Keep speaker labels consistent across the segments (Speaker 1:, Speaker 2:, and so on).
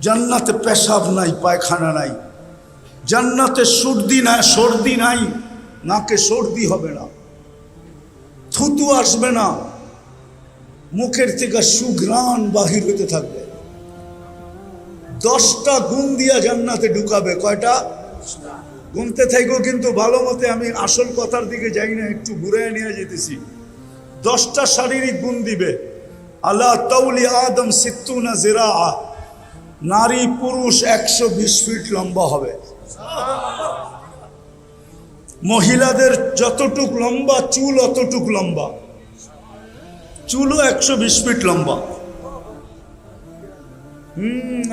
Speaker 1: জান্নাতে পেশাব নাই, পায়খানা নাই। জান্নাতে সর্দি নাই, নাকে সর্দি হবে না, থুতু আসবে না, মুখের থেকে সুঘ্রাণ বাহির হতে থাকবে। 10টা গুণ দিয়া জান্নাতে ঢুকাবে। কয়টা? গুনতে থাকো, কিন্তু ভালো মতে আমি আসল কথার দিকে যাই না, একটু ঘুরে নিয়ে যেতেছি। 10টা শারীরিক গুণ দিবে। আলা তাউলি আদম সিত্তুনা জিরা, নারী পুরুষ 120 ফিট লম্বা হবে। মহিলাদের যতটুক লম্বা চুল অতটুক লম্বা, চুলও 120 ফিট লম্বা।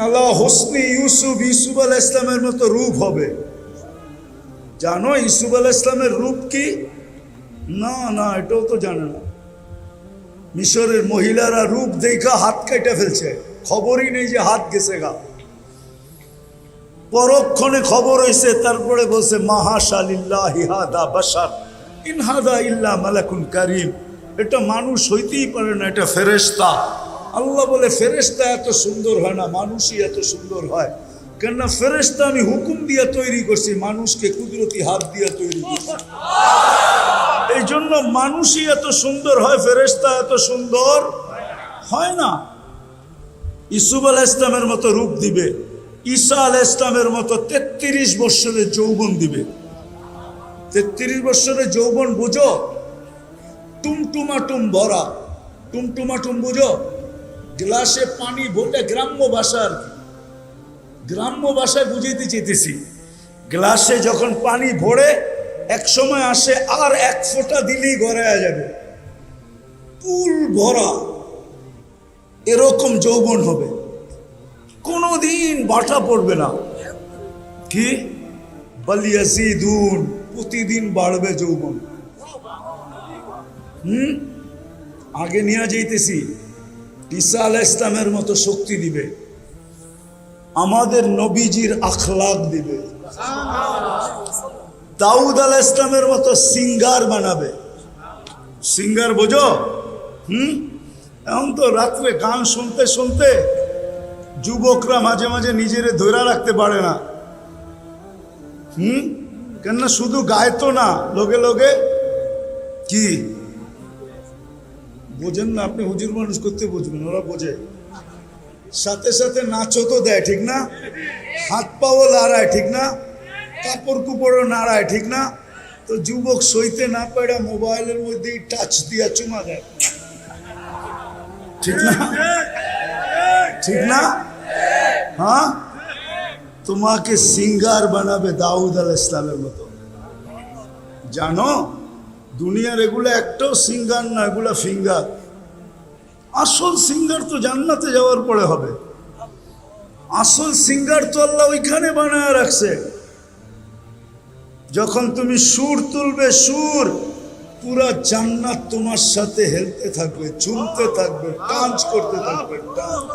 Speaker 1: আল্লাহ হোসনি ইউসুফ আলাইহিস ইসলামের মতো রূপ হবে। জানো ইউসুফ আলাইহিস ইসলামের রূপ কি? না, এটাও তো জানে না। মিশরের মহিলারা রূপ দেখা হাত কেটে ফেলছে, খবরই নেই যে হাত গেছে গা। পরক্ষণে খবর হয়েছে, তারপরে বলছে মাহাশা লিল্লাহি হাদা বাশার ইন হাদা ইল্লা মালাকুন কারীম। এটা মানুষ হইতেই পারে না, এটা ফেরেশতা। আল্লাহ বলে ফেরেশতা এত সুন্দর হয় না, মানুষই এত সুন্দর হয়। কেননা ফেরেশতা আমি হুকুম দিয়ে তৈরি করছি, মানুষকে কুদরতি হাত দিয়ে তৈরি করছি। এই জন্য মানুষই এত সুন্দর হয়, ফেরেশতা এত সুন্দর হয় না। ইউসুফ আলাইহিস ইসলামের মতো রূপ দিবে, ঈসা আলাইহিস ইসলামের মতো 33 বছরের যৌবন দিবে। 33 বছরের যৌবন বুঝো? টুমটুমাটুম ভরা, টুমটুমাটুম বুঝো? গ্লাসে পানি ভোটে, গ্রাম্য ভাষা আর কি, গ্রাম্য ভাষায় বুঝাইতে চেয়েছি। গ্লাসে যখন পানি ভরে এক সময় আসে, আর 1 ফোঁটা দিলেই গড়ায়া যাবে, পুল ভরা, এরকম যৌবন হবে, কোনোদিন বাটা পড়বে না। কি বালিয়াসিদুন, প্রতিদিন বাড়বে যৌবন। আগে নিয়ে যাইতেছি। ঈসা আলাইহিস ইসলামের মতো শক্তি দিবে, আমাদের নবীজির আখলাক দিবে। দাউদ আলাইহিস ইসলামের মতো সিঙ্গার বানাবে। সিঙ্গার বোঝো? এখন তো রাত্রে গান শুনতে শুনতে যুবকরা মাঝে মাঝে নিজেরে ধরে রাখতে পারে না। কেননা শুধু গায় তো না, লোকে লোকে কি বোঝেন না আপনি? হুজুর মানুষ করতে বুঝবেন, ওরা বোঝে। সাথে সাথে নাচও তো দেয়, ঠিক না? হাত পাও নাড়ায়, ঠিক না? কাপড় কুপড়ও নাড়ায়, ঠিক না? তো যুবক সইতে না পারে মোবাইলের মধ্যে টাচ দিয়া চুমা দেয়, ঠিক না? ঠিক না? হ্যাঁ, তোমাকে সিঙ্গার বানাবে দাউদ আলাইহিস ইসলামের মতো। জানো দুনিয়ার এগুলো একটাও সিঙ্গার না, এগুলা ফিঙ্গার। আসল সিঙ্গার তো জান্নাতে যাওয়ার পরে হবে। আসল সিঙ্গার তো আল্লাহ ওইখানে বানায় রাখছে। যখন তুমি সুর তুলবে, সুর পুরা জান্নাত তোমার সাথে হেলতে থাকবে, ঝুমতে থাকবে, ডান্স করতে থাকবে, ডান্স।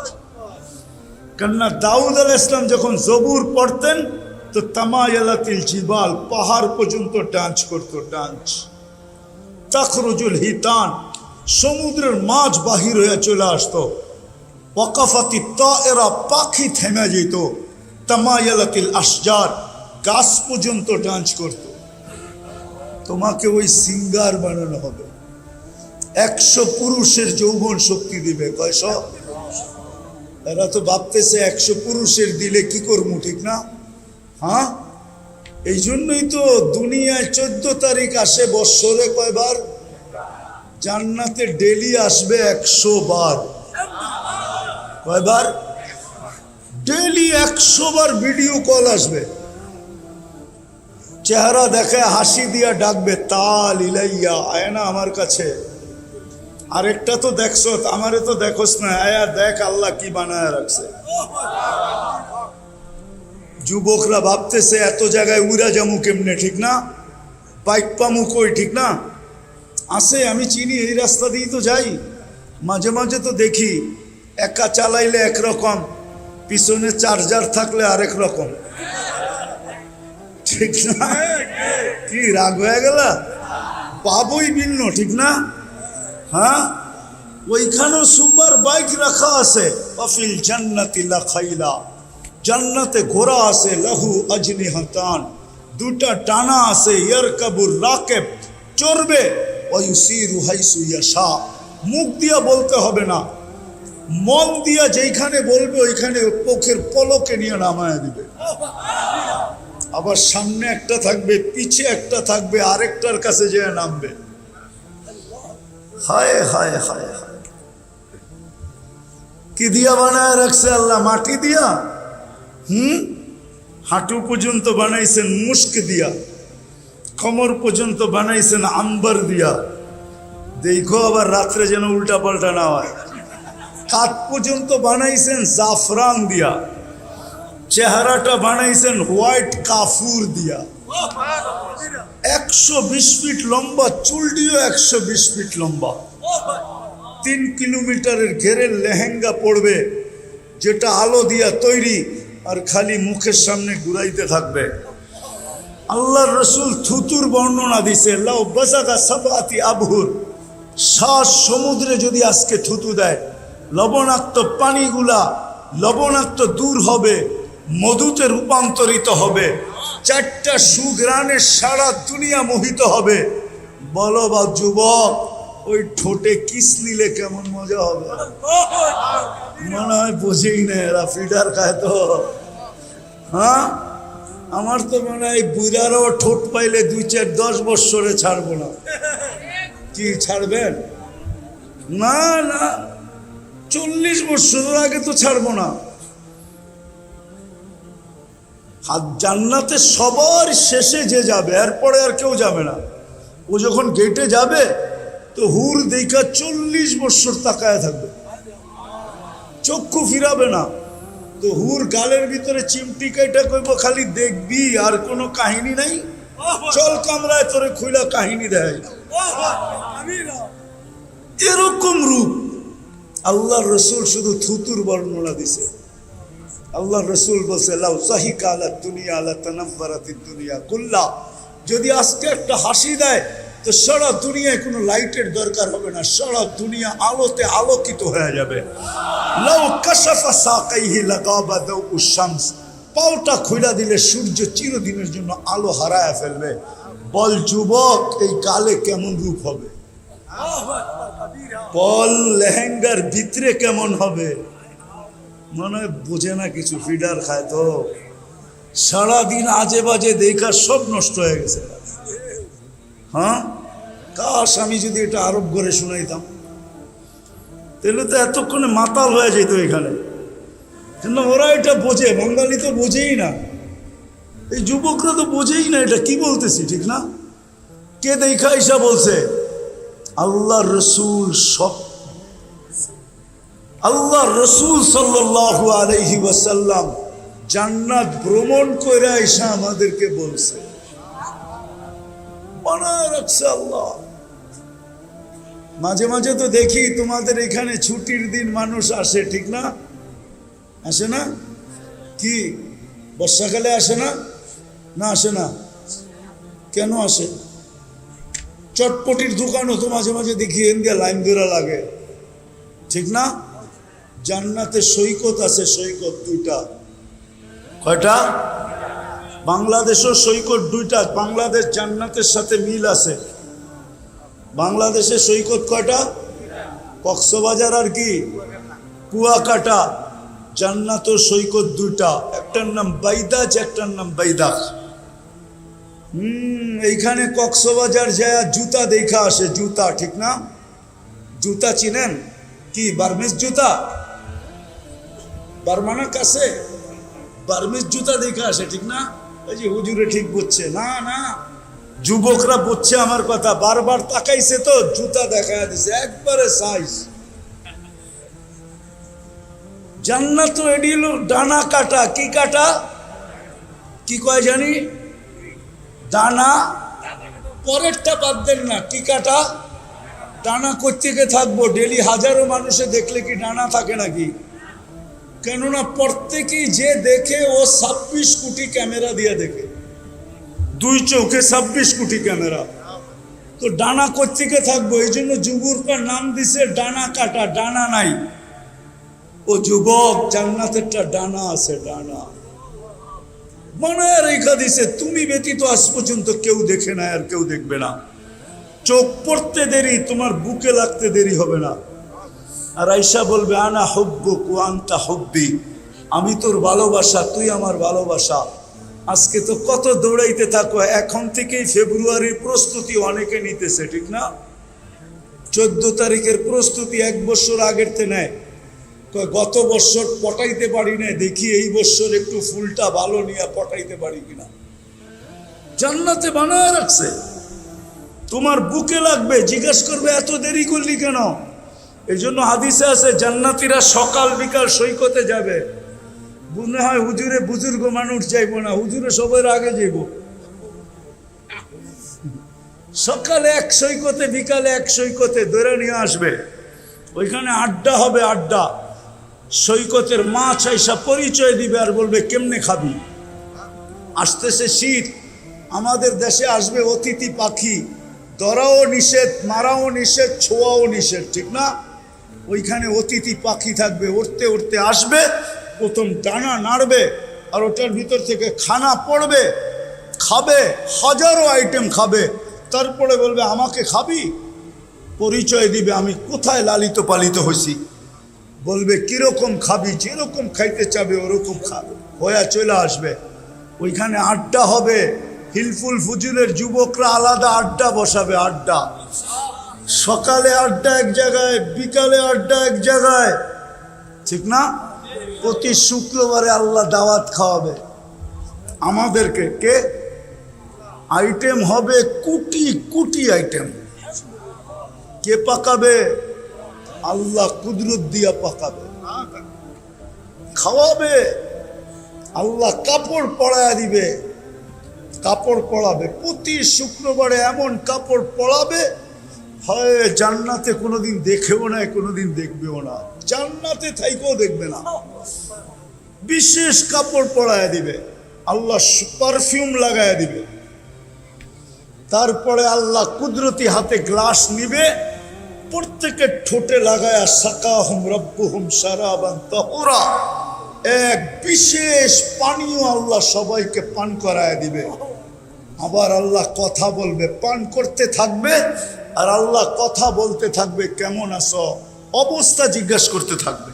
Speaker 1: কেননা দাউদ আলাইহিস ইসলাম যখন জবুর পড়তেন তো তামায়ালাতিল জিবাল, পাহাড় পর্যন্ত ডান্স করতো, ডান্স। তাখরুজুল হিতান, সমুদ্রের মাছ বাহির হয়ে চলে আসতো। ওয়াকাফাতি তায়রা, পাখি থেমে যেত। তামায়ালাতিল আশজার, গাছ পর্যন্ত ডান্স করত। তোমাকে ওই সিঙ্গার বানানো হবে। 100 পুরুষের যৌবন শক্তি দিবে। কয়শো? এরা তো ভাবতেছে 100 পুরুষের দিলে কি করবো, ঠিক না? হ্যাঁ, এই জন্যই তো দুনিয়ায় 14 তারিখ আসে বৎসরে কয়বার? জান্নাতে ডেলি আসবে 100 বার। কয়বার? ডেলি 100 বার ভিডিও কল আসবে, চেহারা দেখে হাসি দিয়া ডাকবে, তাল ইলাইয়া, আয় না আমার কাছে। আরেকটা তো দেখছো, আমারে তো দেখোস না, আয়া দেখ আল্লাহ কি বানায় রাখছে। যুবকরা ভাবতেছে এত জায়গায় উড়া জামু কেমনে, ঠিক না? বাইক পামু কই, ঠিক না? আসে, আমি চিনি, এই রাস্তা দিয়েই তো যাই, মাঝে মাঝে তো দেখি। একা চালাইলে একরকম, পিছনে চার্জার থাকলে আরেক রকম, ঠিক না? কি রাগ হয়ে গেল? পাবই ভিন্ন, ঠিক না? হ্যাঁ, ওইখানেও সুপার বাইক রাখা আছে। ওয়াফিল জান্নাতি লাখাইলা, জান্নাতে ঘোড়া আছে, লাহু আজনিহাতান, দুটা টানা আছে, ইয়ারকাবুর রাকিব, চড়বে, ওয়ায়ুসিরু হাইসু ইয়াশা, মুখ দিয়া বলতে হবে না, মন দিয়া যেখানে বলবে ওইখানে চোখের পলকে নিয়ে নামায় দিবে। আবার সামনে একটা থাকবে, পিছে একটা থাকবে, আরেকটার কাছে যেয়ে নামবে। হায় হায় হায় হায়, কি দিয়া বানায় রাখছে আল্লাহ? মাটি দিয়া। হাঁটু পর্যন্ত বানাইছেন মুস্ক দিয়া, কোমর পর্যন্ত বানাইছেন আম্বার দিয়া। দেখো আবার রাত্রে যেন উল্টা পাল্টা না হয়। কাত পর্যন্ত বানাইছেন জাফরান দিয়া, চেহারাটা বানাইছেন হোয়াইট কাফুর দিয়া। 120 ফিট লম্বা, চুলটিও 120 ফিট লম্বা। 3 কিলোমিটারের ঘেরের লেহেঙ্গা পড়বে, যেটা আলো দিয়া তৈরি, আর খালি মুখের সামনে ঘুরাইতে থাকবে। আল্লাহর রসুল থুতুর বর্ণনা দিছে, লাউ বাসাকা সাবাতি আবহুর, 7 সমুদ্রে যদি আজকে থুতু দেয়, লবণাক্ত পানিগুলা লবণাক্ত দূর হবে, মধুতে রূপান্তরিত হবে, 4টা সুঘ্রাণে সারা দুনিয়া মোহিত হবে। বলো বা যুবক, ওই ঠোঁটে কিস নিলে কেমন মজা হবে? মনে হয় বোঝেই না, এরা ফিডার খায় তো। হ্যাঁ, আমার তো মনে হয় বুড়ারও ঠোঁট পাইলে 2-4-10 বৎসরে ছাড়বো না। কি ছাড়বেন? না না, 40 বৎসরের আগে তো ছাড়বো না। জান্নাতে সবার শেষে যে যাবে, এরপরে আর কেউ যাবে না। ও যখন গেটে যাবে তো হুর দেখা 40 বৎসর তাকায় থাকবে, চক্ষু ফিরাবে না। তো হুর গালের ভিতরে চিমটি কাইটা কইব, খালি দেখবি, আর কোনো কাহিনী নাই, চল কামরায় তোরে খুইলা কাহিনী দেয়। এরকম রূপ আল্লাহর রসুল শুধু থুতুর বর্ণনা দিছে। আল্লাহ রসুল বলছে, লাউ সাহিকা আলা দুনিয়া আলা তানাব্বারাতিদ দুনিয়া কুল্লা, যদি আজকে একটা হাসি দেয় তো সারা দুনিয়ায় কোনো লাইটের দরকার হবে না, সারা দুনিয়া আলোতে আলোকিত হয়ে যাবে। লাউ কাশাফা সাকাইহি লাগাবা দাউ শামস, পাওটা খুইলা দিলে সূর্য চিরদিনের জন্য আলো হারায় ফেলবে। বল যুবক, এই গালে কেমন রূপ হবে? বল লেহেঙ্গার ভিতরে কেমন হবে? মনে হয় বোঝে না কিছু, ফিডার খায় তো। সারাদিন আজে বাজে দেখা সব নষ্ট হয়ে গেছে। হ্যাঁ, কাশ আমি যদি এটা আরব করে শুনাইতাম, তাহলে তো এতক্ষণে মাতাল হয়ে যেত এখানে। কিন্তু ওরা এটা বোঝে, বাঙালি তো বোঝেই না, এই যুবকরা তো বোঝেই না এটা কি বলতেছি, ঠিক না? কে দেখা ঈশা বলছে? আল্লাহ রসুল। সব আল্লাহ রসুল সাল্লাল্লাহু আলাইহি ওয়াসাল্লাম জান্নাত ভ্রমণ করে ঈশা আমাদেরকে বলছে, বানায় রাখছে আল্লাহ। মাঝে মাঝে তো দেখি তোমাদের এখানে ছুটির দিন মানুষ আসে, ঠিক না? আসে না? কি বর্ষাকালে আসে না? না আসে না? কেন আসে? চটপটির দোকানও তো মাঝে মাঝে দেখি ইন্ডিয়া লাইন ধরা লাগে, ঠিক না? জান্নাতে সৈকত আছে, সৈকত 2টা। কয়টা? বাংলাদেশও সৈকত 2টা। বাংলাদেশ জান্নাতের সাথে মিল আছে। বাংলাদেশের সৈকত কয়টা? কক্সবাজার আর কি কুয়াকাটা। জান্নাতের সৈকত 2টা, একটার নাম বাইদাজ, একটার নাম বাইদাখ। এইখানে কক্সবাজার যায় জুতা দেখা আসে, জুতা, ঠিক না? জুতা চিনেন? কি বার্মিজ জুতা? বার্মানার কাছে বার্মিজ জুতা দেখা আসে, ঠিক না? এই যে হুজুরে ঠিক বুঝছে না, না যুবকরা বুঝছে আমার কথা, বারবার তাকাইছে তো জুতা দেখা দিছে একবারে সাইজ। জান্নাত এডি হলো ডানা কাটা। কি কাটা? কি কয় জানি? ডানা। পরেরটা বাদ দেন না, কি কাটা? ডানা কোত্থেকে থাকবো? ডেলি হাজারো মানুষে দেখলে কি ডানা থাকে নাকি? কেননা প্রত্যেকেই যে দেখে ও 26 কোটি ক্যামেরা দিয়ে দেখে, 2 চোখে 26 কোটি ক্যামেরা। তো ডানা কোত্থেকে থাকবো? এই জন্য যুবকরা নাম দিছে ডানা কাটা, ডানা নাই। ও যুবক, জান্নাতেরটা ডানা আছে, ডানা বানায় রেখা দিছে। তুমি ব্যতীত আজ পর্যন্ত কেউ দেখে না, আর কেউ দেখবে না। চোখ পড়তে দেরি, তোমার বুকে লাগতে দেরি হবে না। আর আয়েশা বলবে আনা হুব্বুক ওয়া আনতা হুব্বি, আমি তোর ভালোবাসা, তুই আমার ভালোবাসা। আজকে তো কত দৌড়াইতে থাকো, এখন থেকেই ফেব্রুয়ারির প্রস্তুতি অনেকে নিতেছে, ঠিক না? 14 তারিখের প্রস্তুতি 1 বছর আগের তে নেয়। গত বছর পটাইতে পারি না, দেখি এই বছর একটু ফুলটা ভালো নিয়ে পটাইতে পারি কিনা। জান্নাতে বানায় রাখছে, তোমার বুকে লাগবে। জিজ্ঞাসা করবে এত দেরি করলি কেন? এই জন্য হাদিসে আছে জান্নাতীরা সকাল বিকাল সৈকতে যাবে। মনে হয় হুজুরে বুজুর্গ মানুষ যাইব না, হুজুরে সবার আগে যাইব। সকালে এক সৈকতে, বিকালে এক সৈকতে ধরে নিয়ে আসবে। ওইখানে আড্ডা হবে, আড্ডা। সৈকতের মাছ আইসা পরিচয় দিবে আর বলবে কেমনে খাবি। আসতেছে শীত, আমাদের দেশে আসবে অতিথি পাখি, ধরাও নিষেধ, মারাও নিষেধ, ছোঁয়াও নিষেধ, ঠিক না? ওইখানে অতিথি পাখি থাকবে, উড়তে উড়তে আসবে, প্রথম ডানা নাড়বে আর ওটার ভিতর থেকে খানা পড়বে, খাবে, হাজারো আইটেম খাবে। তারপরে বলবে আমাকে খাবি, পরিচয় দিবে আমি কোথায় লালিত পালিত হয়েছি। বলবে কিরকম খাবি, যেরকম খাইতে চাবে ওরকম খাবে, হয়ে চলে আসবে। ওইখানে আড্ডা হবে, হিলফুল ফুজুলের যুবকরা আলাদা আড্ডা বসাবে, আড্ডা। সকালে আড্ডা এক জায়গায়, বিকালে আড্ডা এক জায়গায়, ঠিক না? প্রতি শুক্রবারে আল্লাহ দাওয়াত খাওয়াবে আমাদেরকে। কে? আইটেম হবে কোটি কোটি আইটেম। কে পাকাবে? আল্লাহ কুদরত দিয়া পাকাবে, খাওয়াবে। আল্লাহ কাপড় পরায়া দিবে, কাপড় পরাবে। প্রতি শুক্রবারে এমন কাপড় পরাবে, হয় জান্নাতে কোনোদিন দেখেও না, কোনোদিন দেখবেও না, জান্নাতে থাইকেও দেখবে না। বিশেষ কাপড় পরায়া দিবে, আল্লাহ পারফিউম লাগায়া দিবে। তারপরে আল্লাহ কুদরতি হাতে গ্লাস নিবে, প্রত্যেকের ঠোঁটে লাগায়া সাকাহুম রব্বুহুম শারাবান তাহুরা, এক বিশেষ পানীয় আল্লাহ সবাইকে পান করায় দিবে। আবার আল্লাহ কথা বলবে, পান করতে থাকবে আর আল্লাহ কথা বলতে থাকবে, কেমন আছো, অবস্থা জিজ্ঞাসা করতে থাকবে।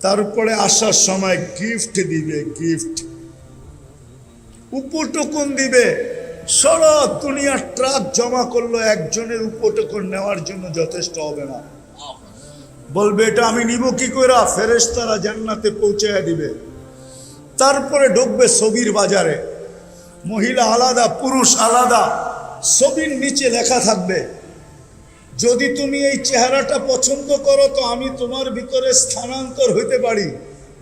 Speaker 1: তারপরে আসার সময় গিফট দিবে, গিফট, উপটোকন দিবে। সারা দুনিয়ার ট্রাক জমা করলো, একজনের উপটোকন নেওয়ার জন্য যথেষ্ট হবে না। বলবে এটা আমি নিব কি করে? ফেরেশতারা জান্নাতে পৌঁছায় দিবে। তারপরে ঢুকবে ছবির বাজারে, মহিলা আলাদা, পুরুষ আলাদা। ছবির নিচে লেখা থাকবে যদি তুমি এই চেহারাটা পছন্দ করো তো আমি তোমার ভিতরে স্থানান্তর হইতে পারি।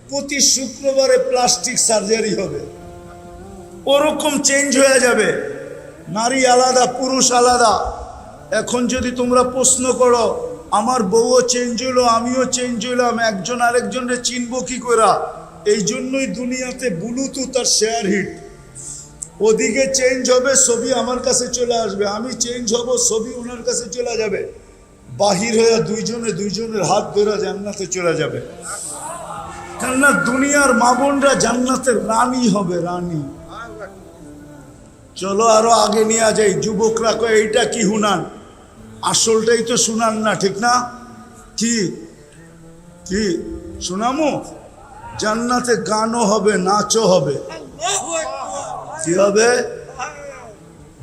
Speaker 1: প্রতি শুক্রবারে প্লাস্টিক সার্জারি হবে, ওরকম চেঞ্জ হয়ে যাবে। নারী আলাদা, পুরুষ আলাদা। এখন যদি তোমরা প্রশ্ন করো আমার বউও চেঞ্জ হইলো, আমিও চেঞ্জ হইলাম, একজন আরেকজনকে চিনবো কি করে? এই জন্যই দুনিয়াতে ব্লুটুথ আর শেয়ার হিট। ওদিকে চেঞ্জ হবে, ছবি আমার কাছে চলে আসবে, আমি চেঞ্জ হব, ছবি ওনার কাছে চলে যাবে। বাহির হয়ে দুইজনের হাত ধরে জান্নাতে চলে যাবে। কেননা দুনিয়ার মা বোনরা জান্নাতের রানী হবে, রানী। চলো আরো আগে নিয়ে যাই। যুবকরা কয় এইটা কি হুনান, আসলটাই তো শুনান না, ঠিক না? কি কি শুনামো? জান্নাতে গানও হবে, নাচও হবে। কি হবে?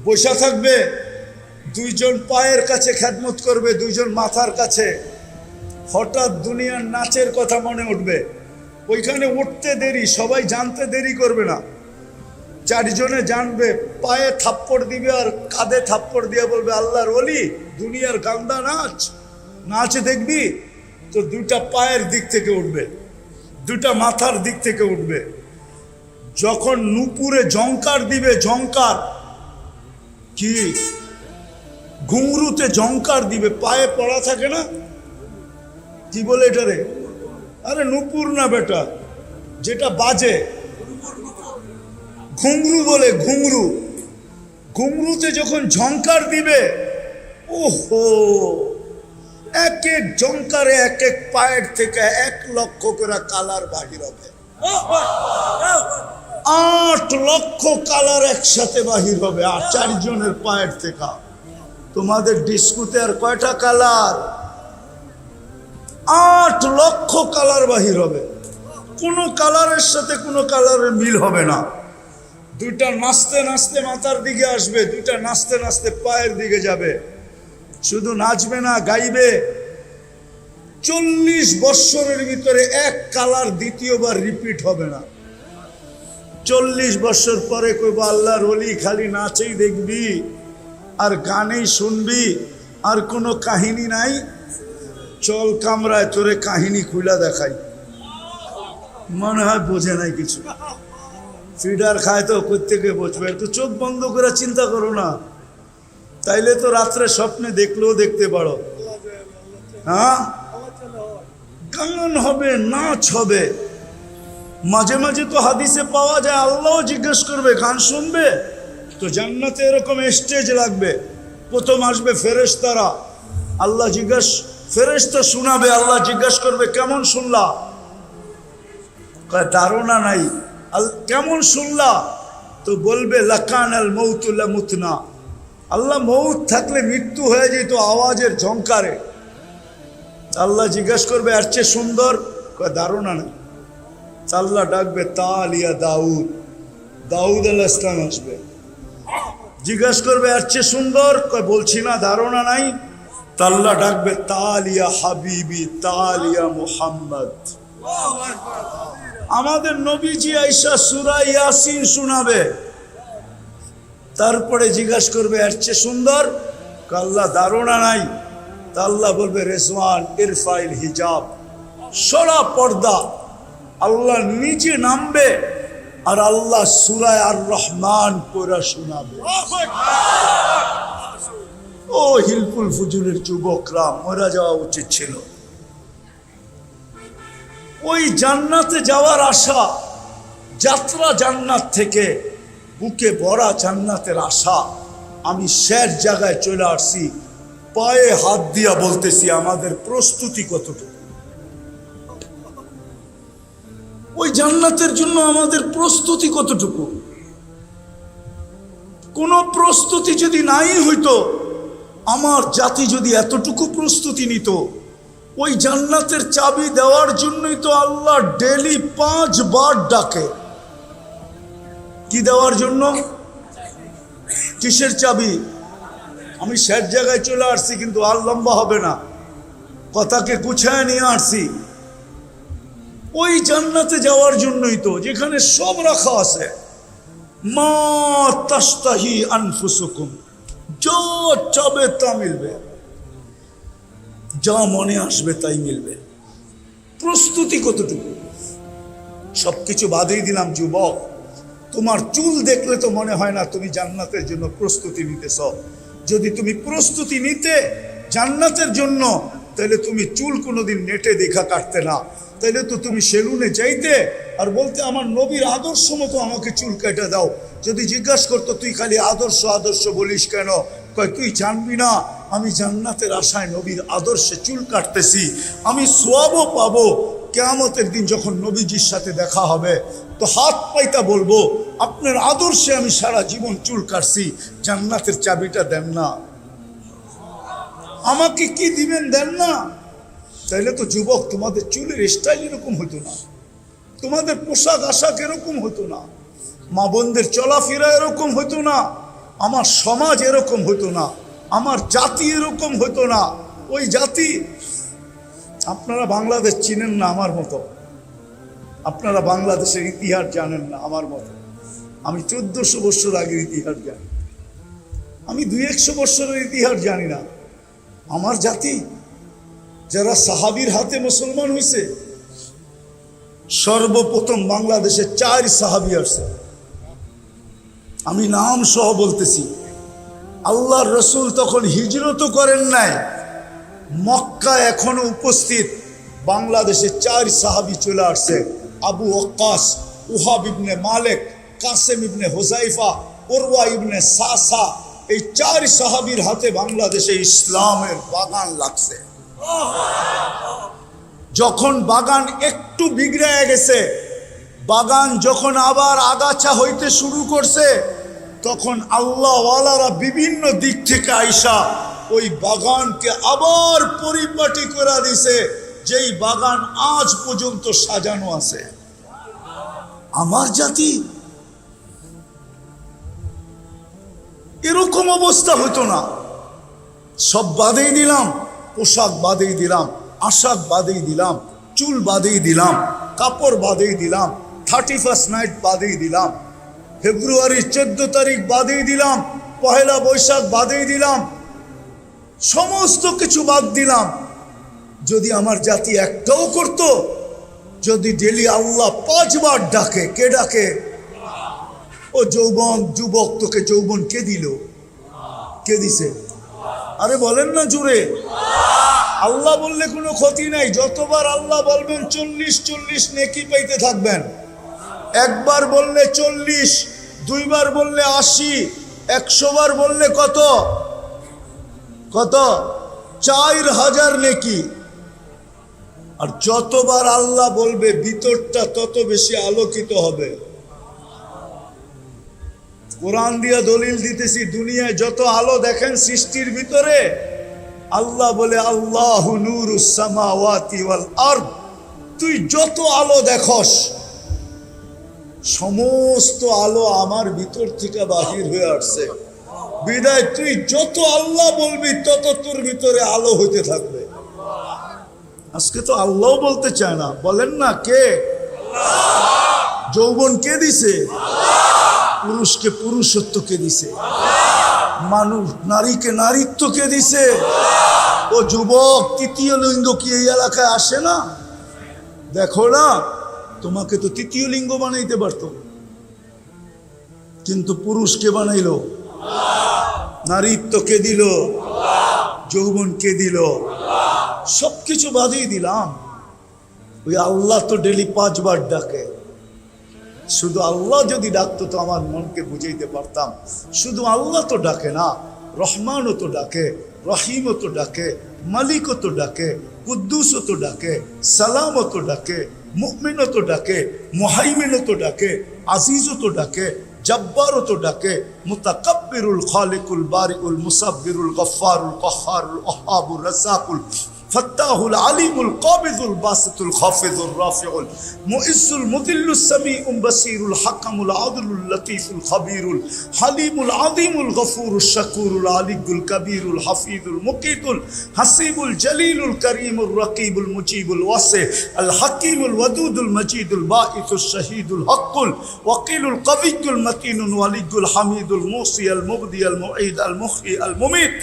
Speaker 1: বসা থাকবে, দুইজন পায়ের কাছে খেদমত করবে, দুইজন মাথার কাছে। হঠাৎ দুনিয়ার নাচের কথা মনে উঠবে, ওইখানে উঠতে দেরি, সবাই জানতে দেরি করবে না। চারজনে জানবে, পায়ে থাপ্পড় দিবে আর কাঁধে থাপ্পড় দিয়ে বলবে আল্লাহর ওলি দুনিয়ার গান্দা নাচ, নাচ দেখবি তো দুইটা পায়ের দিক থেকে উঠবে, দুইটা মাথার দিক থেকে উঠবে। যখন নুপুরে ঝংকার দিবে, ঝংকার কি ঘুংরুতে ঝংকার দিবে, পায়ে পড়া থাকে না, কি বলে এটারে? আরে নুপুর না বেটা, যেটা বাজে, ঘুংরু বলে, ঘুংরু। ঘুংরুতে যখন ঝংকার দিবে, ওহো, এক এক ঝংকারে এক এক পায়ের থেকে 1,00,000 করে কালার বাহির হবে। 8,00,000 কালার একসাথে বাহির হবে, আর 4 জনের পায়ের থেকে। তোমাদের ডিস্কুতে আর কয়টা কালার? 8,00,000 কালার বাহির হবে। কোনো কালারের সাথে কোনো কালারের মিল হবে না। দুইটা নাচতে নাচতে মাথার দিকে আসবে, দুইটা নাচতে নাচতে পায়ের দিকে যাবে। শুধু নাচবে না, গাইবে। 40 বৎসরের ভিতরে এক কালার দ্বিতীয়বার রিপিট হবে না। 40 বৎসর পরে কইব আল্লাহর ওলি খালি নাচেই দেখবি আর গানেই শুনবি, আর কোনো কাহিনী নাই। চল কামরায় তোরে কাহিনী খুলা দেখাই। মনে হয় বোঝে নাই কিছু, ফিডার খায় তো প্রত্যেকে বুঝবে। তো চোখ বন্ধ করে চিন্তা করো না, তাইলে তো রাত্রে স্বপ্নে দেখলেও দেখতে পারো। হ্যাঁ, গান হবে, নাচ হবে। মাঝে মাঝে তো হাদিসে পাওয়া যায় আল্লাহও জিজ্ঞেস করবে গান শুনবে? তো জান্নাতে এরকম স্টেজ লাগবে। প্রথম আসবে ফেরেশতারা, আল্লাহ জিজ্ঞেস, ফেরেশতা শোনাবে, আল্লাহ জিজ্ঞেস করবে কেমন শুনলা? ধারণা নাই। কেমন শুনলা? তো বলবে লাকান আল মৌতু লামুতনা, আল্লাহ মৌত থাকলে মৃত্যু হয়ে যেত আওয়াজের ঝংকারে। আল্লাহ জিজ্ঞেস করবে এর চেয়ে সুন্দর? ধারণা নাই। আল্লাহ ডাকবে তালিয়া দাউদ, দাউদ আলাইহিস সালাম আসবে, জিজ্ঞেস করবে এর চেয়ে সুন্দর? বলছি না, ধারণা নাই। আল্লাহ ডাকবে তালিয়া হাবিবি, তালিয়া মুহাম্মদ। আমাদের নবীজি আয়েশা সূরা ইয়াসিন শোনাবে, তারপরে জিজ্ঞাসা করবে এর চেয়ে সুন্দর? আল্লাহ ধারণা নাই। তা আল্লাহ বলবে রেজওয়ান ইরফাইল হিজাব, সরা পর্দা। আল্লাহ নিজে নামবে আর আল্লাহ সূরা আর রহমান পড়া শোনাবে। ও হিলফুল ফুজুরের যুবকরা, মরে যাওয়া উচিত ছিল। ওই জান্নাতে যাওয়ার আশা, যাত্রা জান্নাত থেকে, বুকে ভরা জান্নাতের আশা। আমি শেষ জায়গায় চলে আসছি, পায়ে হাত দিয়া বলতেছি আমাদের প্রস্তুতি কতটুকু? ওই জান্নাতের জন্য আমাদের প্রস্তুতি কতটুকু? কোন প্রস্তুতি যদি নাই হইতো, আমার জাতি যদি এতটুকু প্রস্তুতি নিত, ওই জান্নাতের চাবি দেওয়ার জন্যই তো আল্লাহ ডেলি 5 বার ডাকে। কি দেওয়ার জন্য? কিসের চাবি? আমি শেষ জায়গায় চলে আসছি, কিন্তু আর লম্বা হবে না, কথাকে গুছায় নিয়ে আসছি। ওই জান্নাতে যাওয়ার জন্যই তো, যেখানে সব রাখা আছে। মা তাস্তাহি আনফুসুকুম, যা চাবে তা মিলবে, যা মনে আসবে তাই মিলবে। প্রস্তুতি কতটুকু? সবকিছু বাদেই দিলাম যুবক, তোমার চুল দেখলে তো মনে হয় না তুমি জান্নাতের জন্য প্রস্তুতি নিতেছ। যদি তুমি প্রস্তুতি নিতে জান্নাতের জন্য, তাহলে তুমি চুল কোনোদিন নেটে দেখা কাটতে না। তাহলে তো তুমি সেলুনে যাইতে আর বলতে আমার নবীর আদর্শ মতো আমাকে চুল কেটে দাও। যদি জিজ্ঞাসা করতো তুই খালি আদর্শ আদর্শ বলিস কেন, কয় তুই জানবি না আমি জান্নাতের আশায় নবীর আদর্শে চুল কাটতেছি, আমি সোয়াবও পাবো। কিয়ামতের দিন যখন নবীজির সাথে দেখা হবে, তো হাত পাইতা বলবো আপনার আদর্শে আমি সারা জীবন চুল কাটছি, জান্নাতের চাবিটা দেন না। আমাকে কি দিবেন? দেন না। তাইলে তো যুবক তোমাদের চুলের স্টাইল এরকম হতো না, তোমাদের পোশাক আশাক এরকম হতো না, মা বোনদের চলাফেরা এরকম হতো না, আমার সমাজ এরকম হতো না, আমার জাতি এরকম হতো না। ওই জাতি, আপনারা বাংলাদেশ চিনেন না আমার মতো, আপনারা বাংলাদেশের ইতিহাস জানেন না আমার মতো। আমি 1400 বছর আগের ইতিহাস জানি, আমি 200-100 বছরের ইতিহাস জানি না। আমার জাতি যারা সাহাবীর হাতে মুসলমান হয়েছে, সর্বপ্রথম বাংলাদেশে 4 সাহাবী আসছে। আমি নাম সহ বলতেছি। আল্লাহর রসুল তখন হিজরত করেন নাই, মক্কা এখনো উপস্থিত। বাংলাদেশে 4 সাহাবী চলে আসছে। আবু ওয়াক্কাস, উহাব ইবনে মালিক, কাসেম ইবনে হুযাইফা, উরওয়া ইবনে সাসা, এই 4 সাহাবীর হাতে বাংলাদেশে ইসলামের বাগান লাগছে। যখন বাগান একটু বিগড়ে গেছে, বাগান যখন আবার আগাছা হইতে শুরু করছে, তখন আল্লাহওয়ালারা বিভিন্ন দিক থেকে আইসা ওই বাগানকে আবার পরিপাটি করে দিছে, যেই বাগান আজ পর্যন্ত সাজানো আছে। আমার জাতি এরকম অবস্থা হতো না। সব বাদেই দিলাম, পোশাক বাদেই দিলাম, আশাক বাদেই দিলাম, চুল বাদেই দিলাম, কাপড় বাদেই দিলাম, 31st নাইট বাদেই দিলাম, ফেব্রুয়ারির 14 তারিখ বাদেই দিলাম, পহেলা বৈশাখ বাদেই দিলাম, সমস্ত কিছু বাদ দিলাম। যদি আমার জাতি একটাও করত, যদি ডেলি আল্লাহ 5 বার ডাকে, কে ডাকে? ও যৌবন, যুবক, তোকে যৌবন কে দিল? কে দিছে? আরে বলেন না জুড়ে। আল্লাহ বললে কোনো ক্ষতি নাই, যতবার আল্লাহ বলবেন 40 নেকি পাইতে থাকবেন। একবার বললে 40, 2 বার বললে 80, 100 বার বললে কত? 4000 নেকি। আর যতবার আল্লাহ বলবে ভিতরটা তত বেশি আলোকিত হবে। কোরআন দিয়া দলিল দিতেছি, দুনিয়ায় যত আলো দেখেন সৃষ্টির ভিতরে, আল্লাহ বলে আল্লাহু নূরুস সামাওয়াতি ওয়াল আরদ, তুই যত আলো দেখস সমস্ত আলো আমার ভিতর থেকে বাহির হয়ে আসছে। বিদায় তুই যত আল্লাহ বলবি তত তোর ভিতরে আলো হইতে থাকবে। আজকে তো আল্লাহ বলতে চায় না, বলেন না কে? যৌবন কে দিছে? পুরুষকে পুরুষত্ব কে দিছে? মানুষ নারীকে নারীত্ব কে দিছে? ও যুবক, 3য় লিঙ্গ কি এই এলাকায় আসে না? দেখো না, তোমাকে তো 3য় লিঙ্গ বানাইতে পারতো, কিন্তু পুরুষকে বানাইলো। নারীত্ব কে দিল? যৌবন কে দিল? সবকিছু বাদিয়ে দিলাম। ওই আল্লাহ তো ডেলি 5 বার ডাকে। শুধু আল্লাহ যদি ডাকতো তো আমার মনকে বুঝাইতে পারতাম। শুধু আল্লাহ তো ডাকে না, রহমানও তো ডাকে, রহিমও তো ডাকে, মালিকও তো ডাকে, কুদ্দুসও তো ডাকে, সালামও তো ডাকে, মুমিনও তো ডাকে, মুহাইমিনও তো ডাকে, আজিজও তো ডাকে, জব্বারও তো ডাকে, মুতাকাব্বিরুল খালিকুল বারিউল মুসাব্বিরুল গফফারুল কহ্হারুল ওহাবুর রাজ্জাকুল ফত্তাহুল আলিমুল কাবিজুল বাসিতুল খাফিজুর রাফিউল মুইজ্জুল মুদিল্লুস সামিউল বাসিরুল হাকামুল আদলুল লতীফুল খবীরুল হালিমুল আযীমুল গফুরুশ শাকুরুল আলিয়ুল কবীরুল হাফিজুল মুকিতুল হাসিবুল জলিলুল করিমুর রকিবুল মুজিবুল ওয়াসি আল হাকিমুল ওয়াদুদুল মজিদুল বাঈসুশ শহীদুল হকুল ওয়াকিলুল কবিয়ুল মতিনুল ওয়ালিয়ুল হামিদুল মুসি আল মুবদি আল মুঈদ আল মুহয়ি আল মুমীত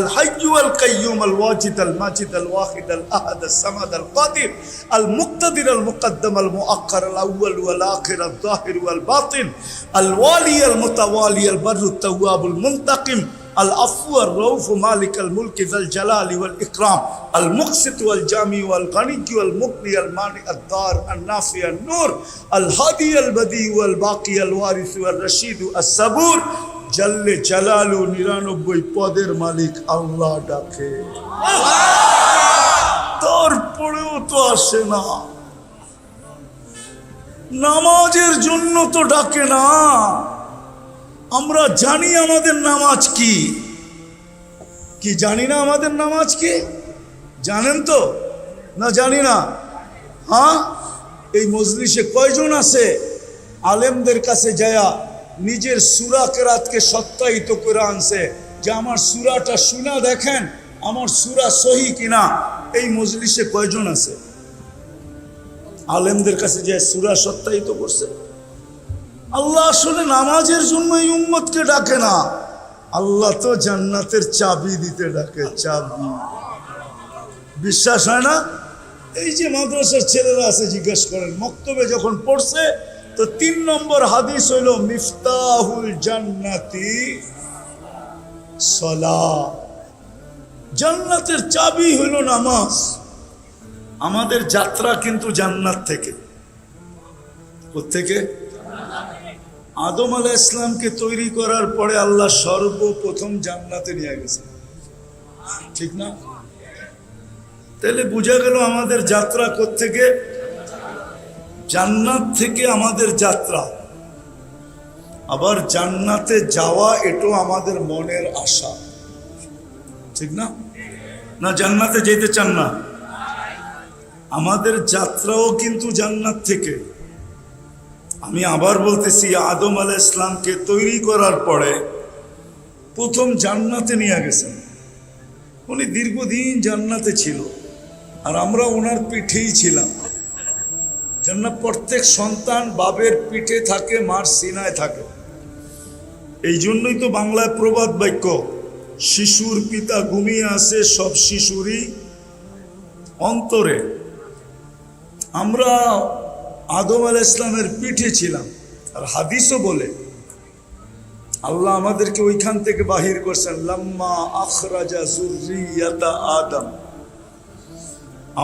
Speaker 1: الحي والقيوم الواجد الماجد الواحد الأحد الصمد القادر المقتدر المقدم المؤخر الأول والآخر الظاهر والباطن الوالي المتوالي البر التواب المنتقم العفو الرؤوف مالك الملك ذا الجلال والإكرام المقسط والجامع والغني والمغني المانع الضار النافع النور الهادي البديع والباقي الوارث والرشيد الصبور জাল্লে জালালু 99 পদের মালিক আল্লাহ ডাকে। তারপরেও তো আসে না। নামাজের জন্য তো ডাকে না। আমরা জানি আমাদের নামাজ কি, কি জানি না আমাদের নামাজ কি? জানেন তো না? জানি না। হ্যাঁ, এই মজলিসে কয়জন আছে আলেমদের কাছে যায়া নিজের সূরা কেরাতকে সত্যায়িত করে আনছে যে আমার সূরাটা শুনা দেখেন আমার সূরা সহি কিনা? এই মজলিসে কয়জন আছে আলেমদের কাছে যে সূরা সত্যায়িত করছে? আল্লাহ আসলে নামাজের জন্য এই উম্মতকে ডাকে না। আল্লাহ তো জান্নাতের চাবি দিতে ডাকে, চাবি। বিশ্বাস হয় না? এই যে মাদ্রাসার ছেলেরা আছে, জিজ্ঞাসা করেন, মক্তবে যখন পড়ছে তো 3 নম্বর হাদিস হইল মিফতাহুল জান্নাতি সালাত। জান্নাতের চাবি হইল নামাজ। আমাদের যাত্রা কিন্তু জান্নাত থেকে। কোত্থেকে? আদম আলাইহিস সালামকে তৈরি করার পরে আল্লাহ সর্বপ্রথম জান্নাতে নিয়ে গেছে, ঠিক না? তাহলে বোঝা গেল আমাদের যাত্রা কোত্থেকে? জান্নাত থেকে আমাদের যাত্রা। আবার জান্নাতে যাওয়া এটাও আমাদের মনের আশা, ঠিক না? না জান্নাতে যেতে চান না? আমাদের যাত্রাও কিন্তু জান্নাত থেকে। আমি আবার বলতেছি, আদম আলাইহিস সালামকে তৈরি করার পরে প্রথম জান্নাতে নিয়ে গেছেন। উনি দীর্ঘদিন জান্নাতে ছিল, আর আমরা ওনার পিঠেই ছিলাম। জান্নাত প্রত্যেক সন্তান বাবের পিঠে থাকে, মার সিনায় থাকে। এই জন্যই তো বাংলায় প্রবাদ বাক্য, শিশুর পিতা ঘুমিয়ে আছে সব শিশুরই অন্তরে। আমরা আদম আলাইহিস সালামের পিঠে ছিলাম। আর হাদিসও বলে আল্লাহ আমাদেরকে ওইখান থেকে বাহির করছেন, লাম্মা আখরাজা যুররিয়াতা আদম।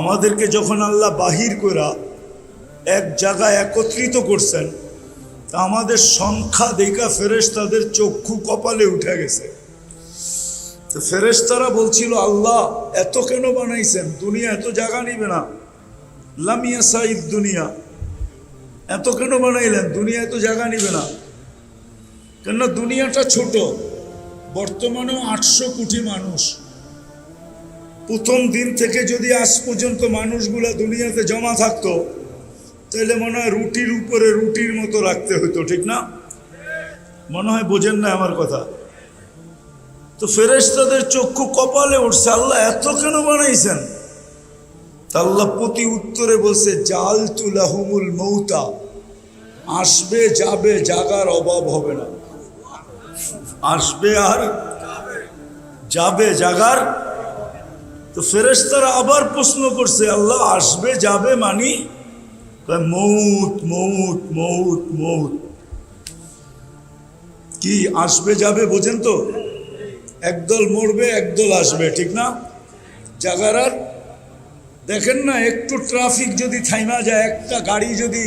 Speaker 1: আমাদেরকে যখন আল্লাহ বাহির করা এক জায়গায় একত্রিত করছেন, তা আমাদের সংখ্যা দেখা ফেরেশতাদের চক্ষু কপালে উঠে গেছে। তো ফেরেশতারা বলছিল, আল্লাহ এত কেন বানাইছেন? দুনিয়া এত জায়গা নিবে না। লামিয়া সাইদ দুনিয়া, এত কেন বানাইলেন? দুনিয়া এত জায়গা নিবে না। কেননা দুনিয়াটা ছোট, বর্তমানেও 800 কোটি মানুষ। প্রথম দিন থেকে যদি আজ পর্যন্ত মানুষগুলা দুনিয়াতে জমা থাকতো, তাহলে মনে হয় রুটির উপরে রুটির মতো রাখতে হতো, ঠিক না? মনে হয় বোঝেন না আমার কথা। তো ফেরেশতাদের চক্ষু কপালে উঠছে, আল্লাহ এত কেন বানাইছেন? আল্লাহ প্রতি উত্তরে বলছে, জাআলতু লাহুমুল মৌতা, আসবে যাবে, জাগার অভাব হবে না। আসবে আর যাবে, জাগার। তো ফেরেশতারা আবার প্রশ্ন করছে, আল্লাহ আসবে যাবে মানি? মৌত মৌত মৌত মৌত। কি আসবে যাবে বোঝেন তো? একদল মরবে, একদল আসবে, ঠিক না? জাগার আর দেখেন না, একটু ট্রাফিক যদি থাইমা যায়, একটা গাড়ি যদি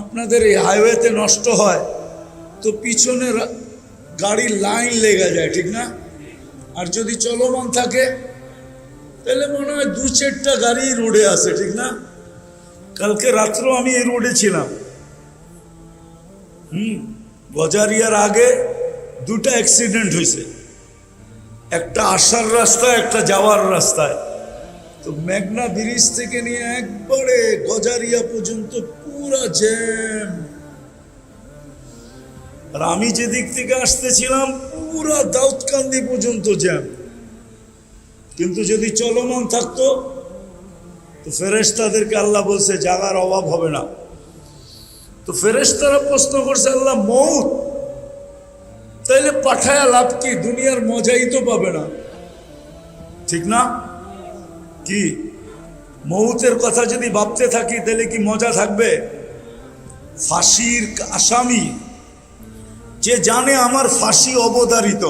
Speaker 1: আপনাদের এই হাইওয়েতে নষ্ট হয়, তো পিছনের গাড়ির লাইন লেগে যায়, ঠিক না? আর যদি চলমান থাকে, তাহলে মনে হয় 2-4টা গাড়ি রোডে আছে, ঠিক না? কালকে রাত্রেও আমি এই রোডে ছিলাম। গজারিয়ার আগে 2টা অ্যাক্সিডেন্ট হয়েছে, একটা আসার রাস্তায়, একটা যাওয়ার রাস্তায়। তো মেঘনা ব্রিজ থেকে নিয়ে একবারে গজারিয়া পর্যন্ত পুরা জ্যাম। আর আমি যেদিক থেকে আসতেছিলাম পুরা দাউদকান্দি পর্যন্ত জ্যাম। কিন্তু যদি চলমান থাকতো, তো ফেরেশতাদেরকে আল্লাহ বলছে জাগার অভাব হবে না। তো ফেরেশতারা প্রশ্ন করছে, আল্লাহ মৌত, তাইলে পাঠায়া লাভ কি? দুনিয়ার মজাই তো পাবে না, ঠিক না? কি মৌতের কথা যদি ভাবতে থাকি, তাহলে কি মজা থাকবে? ফাঁসির আসামি যে জানে আমার ফাঁসি অবধারিত,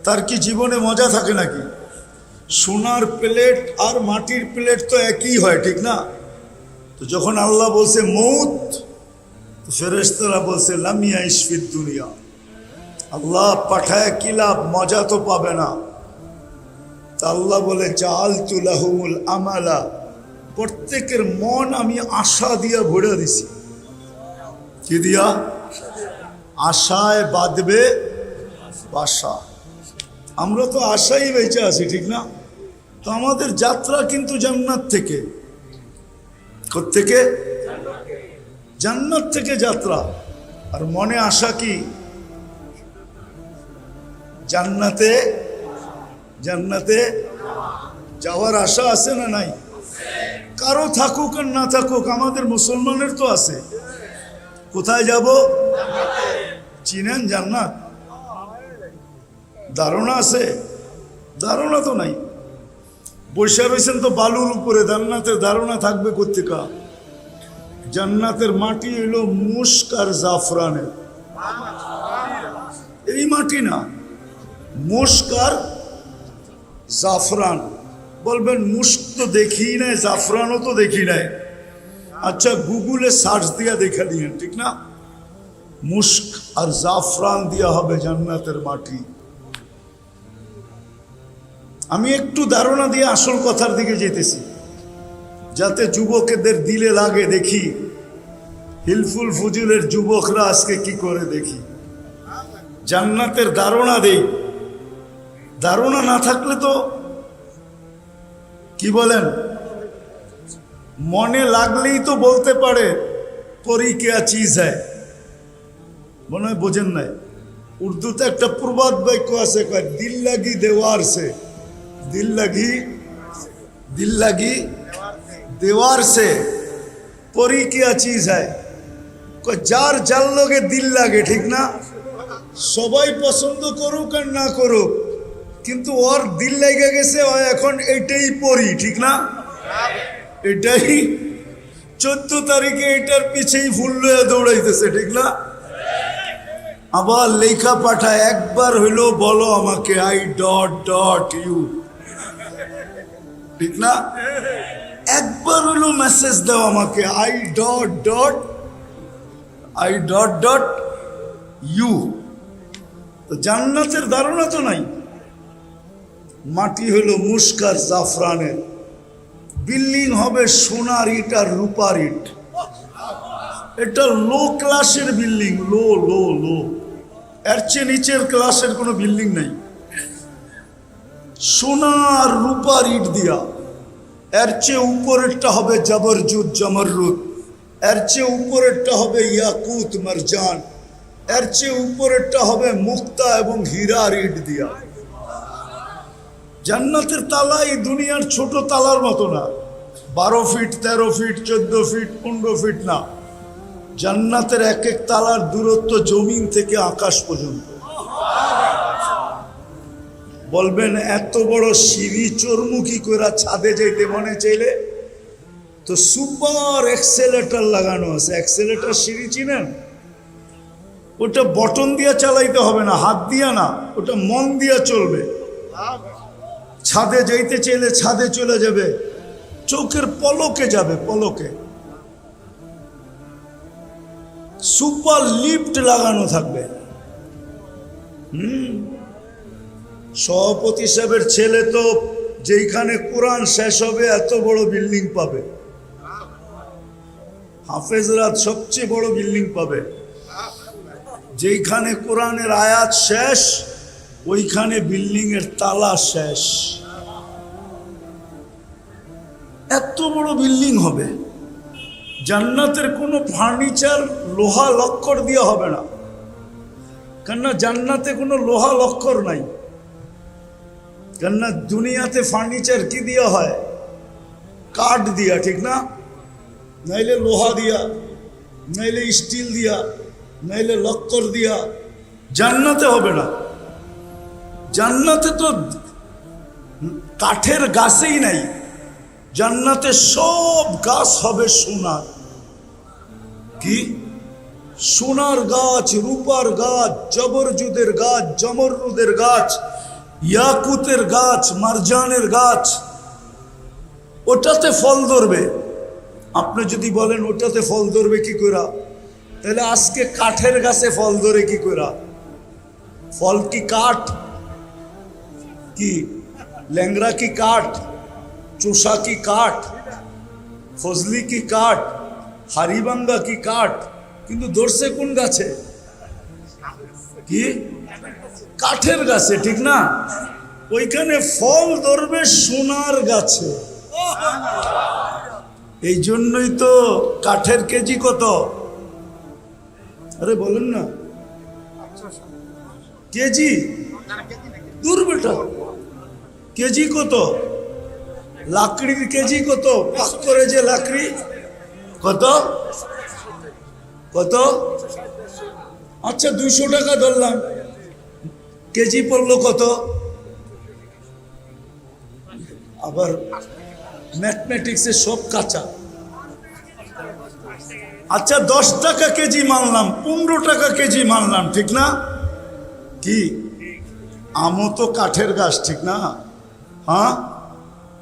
Speaker 1: তার কি জীবনে মজা থাকে নাকি? সোনার প্লেট আর মাটির প্লেট তো একই হয়, ঠিক না? তো যখন আল্লাহ বলছে মৌত, তো ফেরেশতারা বলছে লামিয়া ইশফিদ দুনিয়া, আল্লাহ পাঠায় কি লাভ? মজা তো পাবে না। তা আল্লাহ বলে জাআলতু লাহুমুল আমালা, প্রত্যেকের মন আমি আশা দিয়া ভরে দিছি। কি দিয়া? আশায় বাঁধবে বাসা। আমরা তো আশাই বেঁচে আছি, ঠিক না? তো আমাদের যাত্রা কিন্তু জান্নাত থেকে। কোত্থেকে? জান্নাত থেকে যাত্রা। আর মনে আশা কি? জান্নাতে, জান্নাতে যাওয়ার আশা আছে না নাই? কারো থাকুক আর না থাকুক, আমাদের মুসলমানের তো আছে। কোথায় যাব? চিনেন জান্নাত? ধারণা আছে? ধারণা তো নাই। বৈশা রয়েছেন তো বালুর উপরে, জান্নাতের ধারণা থাকবে কোত্থেকা? জান্নাতের মাটি হইল মুস্ক আর জাফরানের। এই মাটি না, মুস্ক আর জাফরান। বলবেন মুস্ক তো দেখি নাই, জাফরানও তো দেখি নাই। আচ্ছা গুগলে সার্চ দিয়া দেখা দিয়েন, ঠিক না? মুস্ক আর জাফরান দিয়া হবে জান্নাতের মাটি। আমি একটু ধারণা দিয়ে আসল কথার দিকে যেতেছি, যাতে যুবকদের দিলে লাগে। দেখি হিলফুল ফুজুলের যুবকরা আজকে কি করে, দেখি জান্নাতের ধারণা দেই। ধারণা না থাকলে তো কি বলেন, মনে লাগলেই তো বলতে পারে পরি কেয়া চিজ হ্যায়। মনে হয় বোঝেন নাই, উর্দুতে একটা প্রবাদ বাক্য আছে, দিল লাগি দেওয়ার সে, দিল লাগি দেওয়ার সে পরি কেয়া চিজ হ্যায়। যার যার লগে দিল লাগে, ঠিক না? সবাই পছন্দ করুক আর না করুক, কিন্তু ওর দিল লেগে গেছে, ও এখন এটাই পরি, ঠিক না? এটাই 14 তারিখে এটার পিছেই ফুল লয়ে দৌড়াইতেছে, ঠিক না? আবার লেখা পাঠায়, একবার হইলো বলো আমাকে আই ডট ডট ইউ, ঠিক না? একবার হইলো মেসেজ দাও আমাকে আই ডট ডট ইউ। তো জান্নাতের ধারণা তো নাই। মাটি হইল মুস্ক আর জাফরানের, বিল্ডিং হবে সোনার ইট আর রূপার ইট। এটা লো ক্লাসের বিল্ডিং, লো লো লো, এর চেয়ে নিচের ক্লাসের কোনো বিল্ডিং নাই। সোনা আর রূপার ইট দিয়া। এর চেয়ে উপরেরটা হবে জবরজুদ জমররুদ, এর চেয়ে উপরেরটা হবে ইয়াকুত মারজান, এর চেয়ে উপরেরটা হবে মুক্তা এবং হীরার ইট দিয়া। জান্নাতের তালা এই দুনিয়ার ছোট তালার মতো না, 12 ফিট 13 ফিট 14 ফিট 15 ফিট না। জান্নাতের এক এক তালার দূরত্ব জমিন থেকে আকাশ পর্যন্ত। বলবেন এত বড় সিঁড়ি চোরমুখী করে ছাদে যেতে মনে চাইলে তো সুপার এক্সেলেটর লাগানো আছে। এক্সেলেটর সিঁড়ি চিনেন? ওটা বটন দিয়ে চালাইতে হবে না, হাত দিয়া না, ওটা মন দিয়া চলবে। ছাদে যাইতে চাইলে ছাদে চলে যাবে, চোখের পলকে যাবে, পলকে। সুপার লিফট লাগানো থাকবে। সভাপতি সাহেবের ছেলে তো যেখানে কোরআন শেষ হবে এত বড় বিল্ডিং পাবে। হাফেজরা সবচেয়ে বড় বিল্ডিং পাবে। যেখানে কোরআনের আয়াত শেষ ওইখানে বিল্ডিং এর তালা শেষ। এত বড় বিল্ডিং হবে। জান্নাতের কোনো ফার্নিচার লোহা লক্কর দিয়ে হবে না, কেননা জান্নাতে কোনো লোহা লক্কর নাই। কেননা দুনিয়াতে ফার্নিচার কি দিয়া হয়? কাঠ দিয়া, ঠিক না? নাইলে লোহা দিয়া, নাইলে স্টিল দিয়া, নাইলে লক্কর দিয়া। জান্নাতে হবে না। জান্নাতে তো কাঠের গাছেই নাই। জান্নাতে সব গাছ হবে সোনার। কি? সোনার গাছ, রূপার গাছ, জবরজুদের গাছ, জমরুদের গাছ, ইয়াকুতের গাছ, মারজানের গাছ। ওটাতে ফল ধরবে। আপনি যদি বলেন ওটাতে ফল ধরবে কি করে, তাহলে আজকে কাঠের গাছে ফল ধরে কি করে? ফল কি কাঠ? কি ল্যাংড়া কি কাঠ? চোষা কি কাঠ? ফজলি কি কাঠ? হারিবাঙ্গা কি কাঠ? কিন্তু ধরছে কোন গাছে? কি? কাঠের গাছে, ঠিক না? ওইখানে ফল ধরবে সোনার গাছে। এই জন্যই তো কাঠের কেজি কত? আরে বলেন না, কেজি? দূর বেটা, কেজি কত? লাকড়ির কেজি কত? পাক করে যে লাকড়ি কত কত? আচ্ছা 200 টাকা ধরলাম, কেজি পড়লো কত? আবার ম্যাথমেটিক্সে সব কাঁচা। আচ্ছা 10 টাকা কেজি মানলাম, 15 টাকা কেজি মানলাম, ঠিক না? কি আমও তো কাঠের গাছ, ঠিক না? হ্যাঁ,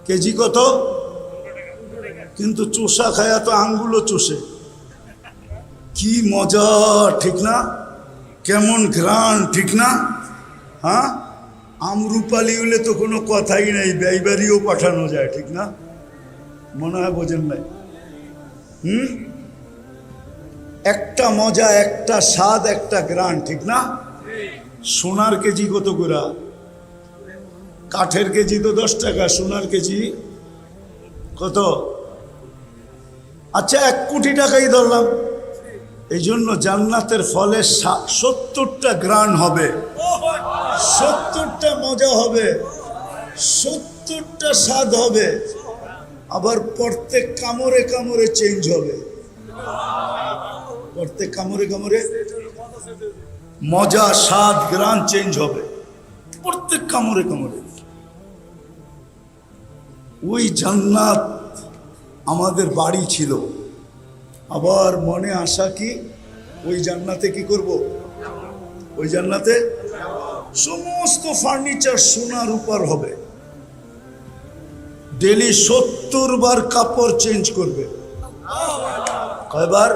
Speaker 1: কেজি কত? কিন্তু চোষা খায়া তো আঙ্গুলও চষে। কি মজা, ঠিক না? কেমন ঘ্রাণ, ঠিক না? হ্যাঁ, আমরুপালি হলে তো কোনো কথাই নেই, ব্যয়বাড়িও পাঠানো যায়, ঠিক না? মনে হয় বোঝেন নাই? একটা মজা, একটা স্বাদ, একটা ঘ্রাণ, ঠিক না? সোনার কেজি কত করে? কাঠের কেজি তো 10 টাকা, সোনার কেজি কত? আচ্ছা 1 কোটি টাকাই ধরলাম। এই জন্য জান্নাতের ফলে 70টা ঘ্রাণ হবে, 70টা মজা হবে, 70টা স্বাদ হবে, আবার প্রত্যেক কামড়ে কামড়ে চেঞ্জ হবে। প্রত্যেক কামড়ে কামড়ে মজা, স্বাদ, ঘ্রাণ চেঞ্জ হবে, প্রত্যেক কামড়ে কামড়ে। ওই জান্নাত আমাদের বাড়ি ছিল। আবার মনে আশা কি, ওই জান্নাতে কি করব? ওই জান্নাতে সমস্ত ফার্নিচার সোনার উপর হবে। ডেলি 70 বার কাপড় চেঞ্জ করবে। কয়বার?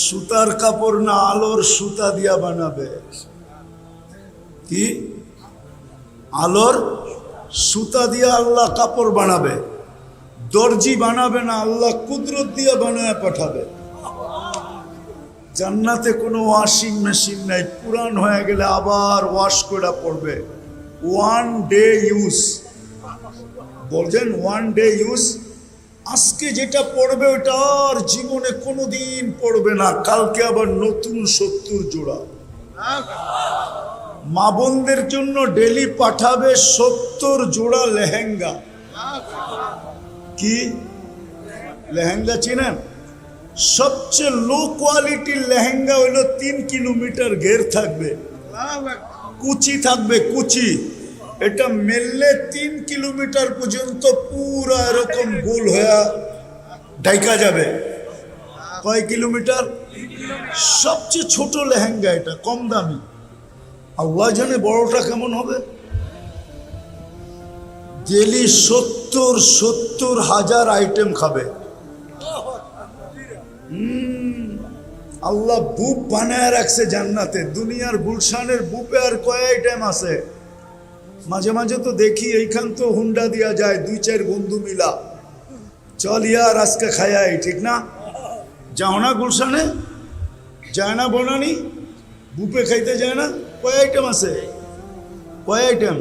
Speaker 1: সুতার কাপড় না, আলোর সুতা দিয়া বানাবে। কি? আলোর সুতা দিয়া আল্লাহ কাপড় বানাবে। দর্জি বানাবে না, আল্লাহ কুদরত দিয়ে বানায় পাঠাবে। জান্নাতে কোনো ওয়াশিং মেশিন নাই, পুরান হয়ে গেলে আবার ওয়াশ করে পড়বে। 1 ডে ইউজ, বলছেন 1 ডে ইউজ। আজকে যেটা পড়বে ওটা আর জীবনে কোনোদিন পড়বে না, কালকে আবার নতুন 70 জোড়া। মা বোনদের জন্য ডেলি পাঠাবে 70 জোড়া লেহেঙ্গা। কি লেহেঙ্গা চিনেন? সবচেয়ে লো কোয়ালিটির লেহেঙ্গা হইলো 3 কিলোমিটার ঘের থাকবে, কুচি থাকবে, কুচি। এটা মেললে 3 কিলোমিটার পর্যন্ত পুরো এরকম গোল হয়ে ঢাকা যাবে। কয় কিলোমিটার? সবচেয়ে ছোট লেহেঙ্গা এটা, কম দামি। আল্লাহ জানে বড়টা কেমন হবে। ডেলি 70 হাজার আইটেম খাবে। আল্লাহ বুপ বানায় রাখছে জান্নাতে। দুনিয়ার গুলশানের বুপে আর কয় আইটেম আছে? মাঝে মাঝে তো দেখি এইখান তো হুন্ডা দিয়া যায়, 2-4 বন্ধু মিলা, চল ইয়ার আজকে খায়াই, ঠিক না? যাও না গুলশানে, যায় না বনানি, বুপে খাইতে যায় না? কয় আইটেম আছে? কয় আইটেম?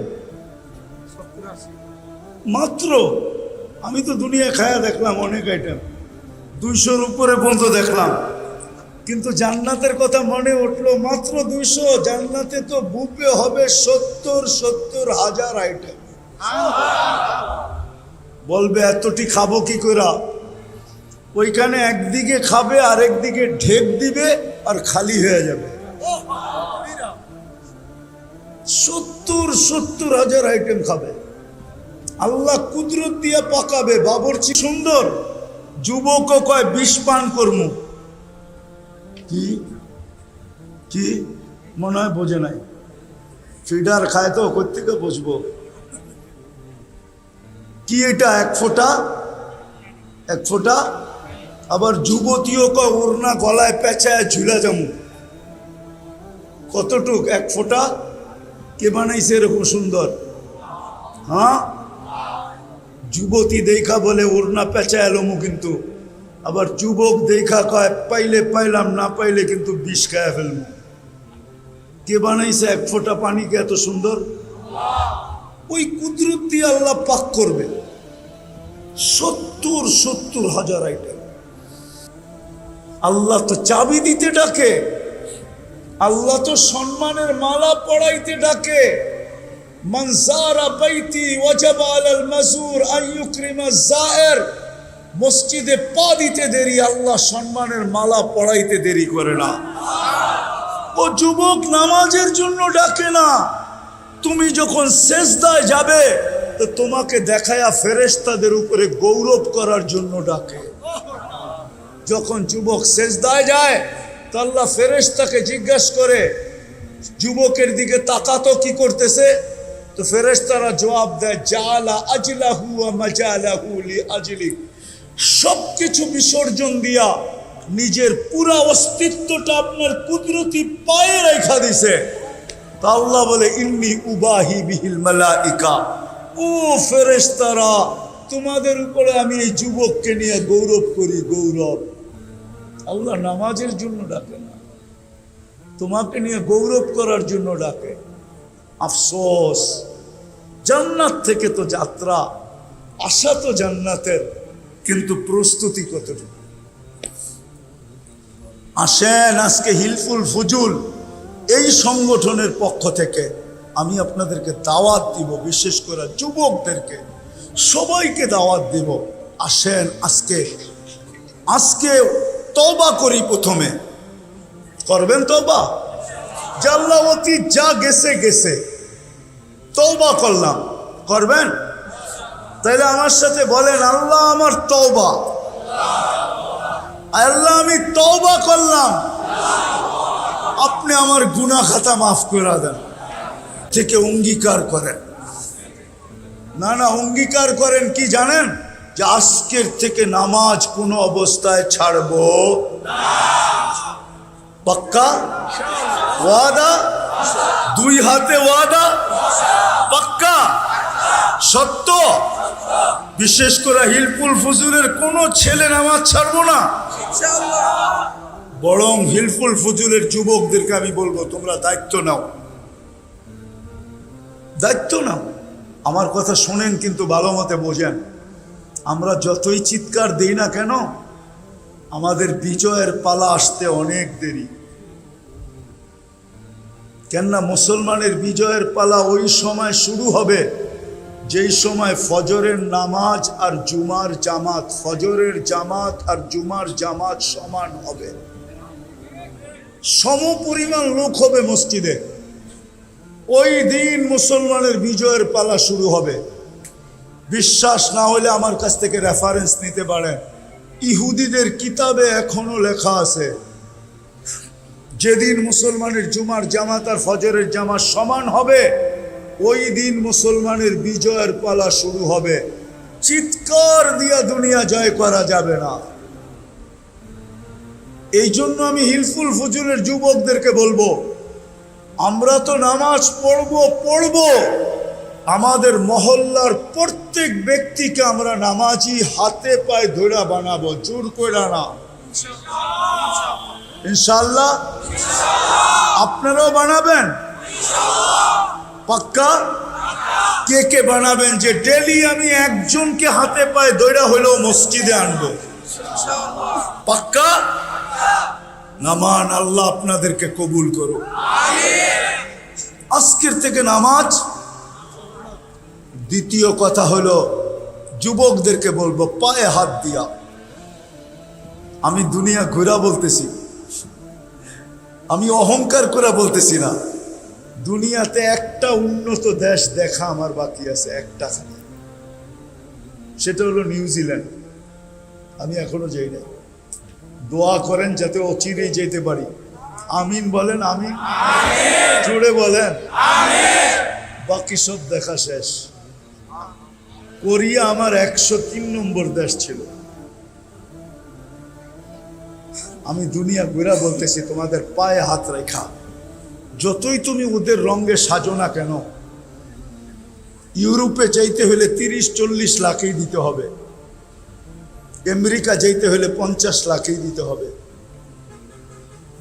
Speaker 1: মাত্র। আমি তো দুনিয়া খায়া দেখলাম অনেক আইটেম, 200-র উপরে পর্যন্ত দেখলাম। কিন্তু জান্নাতের কথা মনে উঠলো, মাত্র 200। জান্নাতে তো বুফে হবে 70 হাজার আইটেম। বলবে এতটি খাবো কি করে? ওইখানে একদিকে খাবে, আরেকদিকে ঢেক দিবে, আর খালি হয়ে যাবে। 70 হাজার আইটেম খাবে। আল্লাহ কুদরত দিয়ে পাকাবে, বাবরচি সুন্দর। যুবক কয় 20 পান করমু। কি কি মনে হয় বোঝে নাই? ফিডার খায় তো, কোত্থেকে বুঝবো? কি এটা? 1 ফোঁটা, 1 ফোঁটা। আবার যুবতীও কয় ওড়না গলায় পেঁচায় ঝুলা যামু। কতটুক? 1 ফোঁটা। কে বানাইছে এরকম সুন্দর? হ্যাঁ, যুবতী দেখা বলে ওড়না পেঁচায় এলোমু, কিন্তু আবার যুবক দেখা কয় পাইলে পাইলাম, না পাইলে কিন্তু বিষ খায়া ফেলবো। কে বানাইছে 1 ফোঁটা পানিকে এত সুন্দর? ওই কুদরত দিয়ে আল্লাহ পাক করবে। 70 হাজার আইটেম। আল্লাহ তো চাবি দিতে ডাকে, আল্লাহ তো সম্মানের মালা পড়াইতে ডাকে। মান যারা বাইতি ওয়াজাবা আলাল মাজুর আন ইউকরিমা যায়ের। মসজিদে পা দিতে দেরি, আল্লাহ সম্মানের মালা পড়াইতে দেরি করে না। ও যুবক নামাজের জন্য ডাকে না, তুমি যখন সেজদায় যাবে তো তোমাকে দেখায়া ফেরেশতাদের উপরে গৌরব করার জন্য ডাকে। যখন যুবক সেজদায় যায় তো আল্লাহ ফেরেশতাকে জিজ্ঞাসা করে, যুবকের দিকে তাকাতো কি করতেছে? তো ফেরেশতারা জবাব দেয়, জালা আজলাহু ওয়া মাজালাহু লি আজলি। সবকিছু বিসর্জন দিয়া নিজের পুরা অস্তিত্বটা আপনার কুদরতি পায়ে রেখা দিছে। তা আল্লাহ বলে ইন্নী উবাহি বিহিল মালাইকা, ও ফেরেশতারা তোমাদের উপরে আমি এই যুবককে নিয়ে গৌরব করি। গৌরব আল্লাহ নামাজের জন্য ডাকে না, তোমাকে নিয়ে গৌরব করার জন্য ডাকে। আফসোস, জান্নাত থেকে তো যাত্রা, আশা তো জান্নাতের, কিন্তু প্রস্তুতি কতটুকু? আসেন আজকে হিলফুল ফুজুল এই সংগঠনের পক্ষ থেকে আমি আপনাদেরকে দাওয়াত দিব, বিশেষ করে যুবকদেরকে সবাইকে দাওয়াত দিব। আসেন আজকে তওবা করি। প্রথমে করবেন তওবা, জাল্লাওয়াতি যা গেছে গেছে, তওবা করলাম, করবেন? তাইলে আমার সাথে বলেন, আল্লাহ আমার তওবা, আল্লাহ আমি তওবা করলাম, আপনি আমার গুনাহ খাতা মাফ করে দেন। থেকে অঙ্গীকার করেন, না অঙ্গীকার করেন কি জানেন? যে আজকের থেকে নামাজ কোনো অবস্থায় ছাড়বো না। পাক্কা ওয়াদা? দুই হাতে ওয়াদা? পাক্কা সত্য? বিশেষ করে হিলফুল ফুজুলের কোনো ছেলে নামাজ ছাড়বো না বরং হিলফুল ফুজুলের যুবকদেরকে আমি বলবো, তোমরা দায়িত্ব নাও, দায়িত্ব নাও। আমার কথা শোনেন কিন্তু ভালো মতে বোঝেন। আমরা যতই চিৎকার দিই না কেন, আমাদের বিজয়ের পালা আসতে অনেক দেরি। কেননা মুসলমানের বিজয়ের পালা ওই সময় শুরু হবে যেই সময় ফজরের নামাজ আর জুমার জামাত, ফজরের জামাত আর জুমার জামাত সমান হবে, সম পরিমাণ লোক হবে মসজিদে। ওই দিন মুসলমানের বিজয়ের পালা শুরু হবে। বিশ্বাস না হলে আমার কাছ থেকে রেফারেন্স নিতে পারেন। ইহুদিদের কিতাবে এখনো লেখা আছে, যেদিন মুসলমানের জুমার জামাত আর ফজরের জামাত সমান হবে, ওই দিন মুসলমানের বিজয়ের পালা শুরু হবে। চিৎকার দিয়া দুনিয়া জয় করা যাবে না। এই জন্য আমি হিলফুল ফুজুলের যুবকদেরকে বলবো, আমরা তো নামাজ পড়বো, আমাদের মহল্লার প্রত্যেক ব্যক্তিকে আমরা নামাজি হাতে পায়ে ধরে বানাবো, জোর করে না। ইনশাআল্লাহ আপনারাও বানাবেন? পাক্কা? কে কে বানাবেন যে ডেলি আমি একজনকে হাতে পায়ে ধরে হলেও মসজিদে আনবো? পাক্কা? নামান আল্লাহ আপনাদেরকে কবুল করো। আজকের থেকে নামাজ। দ্বিতীয় কথা হলো, যুবকদেরকে বলবো পায়ে হাত দিয়া। আমি দুনিয়া ঘুরা বলতেছি, আমি অহংকার করে বলতেছি না। দুনিয়াতে একটা উন্নত দেশ দেখা আমার বাকি আছে, একটা, সেটা হলো নিউজিল্যান্ড। আমি এখনো যাই না। দোয়া করেন যাতে অচিরেই যেতে পারি। আমিন বলেন, আমিন জোরে বলেন। বাকি সব দেখা শেষ। কোরিয়া আমার 103 নম্বর দেশ ছিল। আমি দুনিয়া ঘুরা বলতেছি, তোমাদের পায়ে হাত রেখা। যতই তুমি ওদের রঙে সাজো না কেন, ইউরোপে যাইতে হলে 30-40 লাখই দিতে হবে, আমেরিকা যাইতে হলে 50 লাখই দিতে হবে,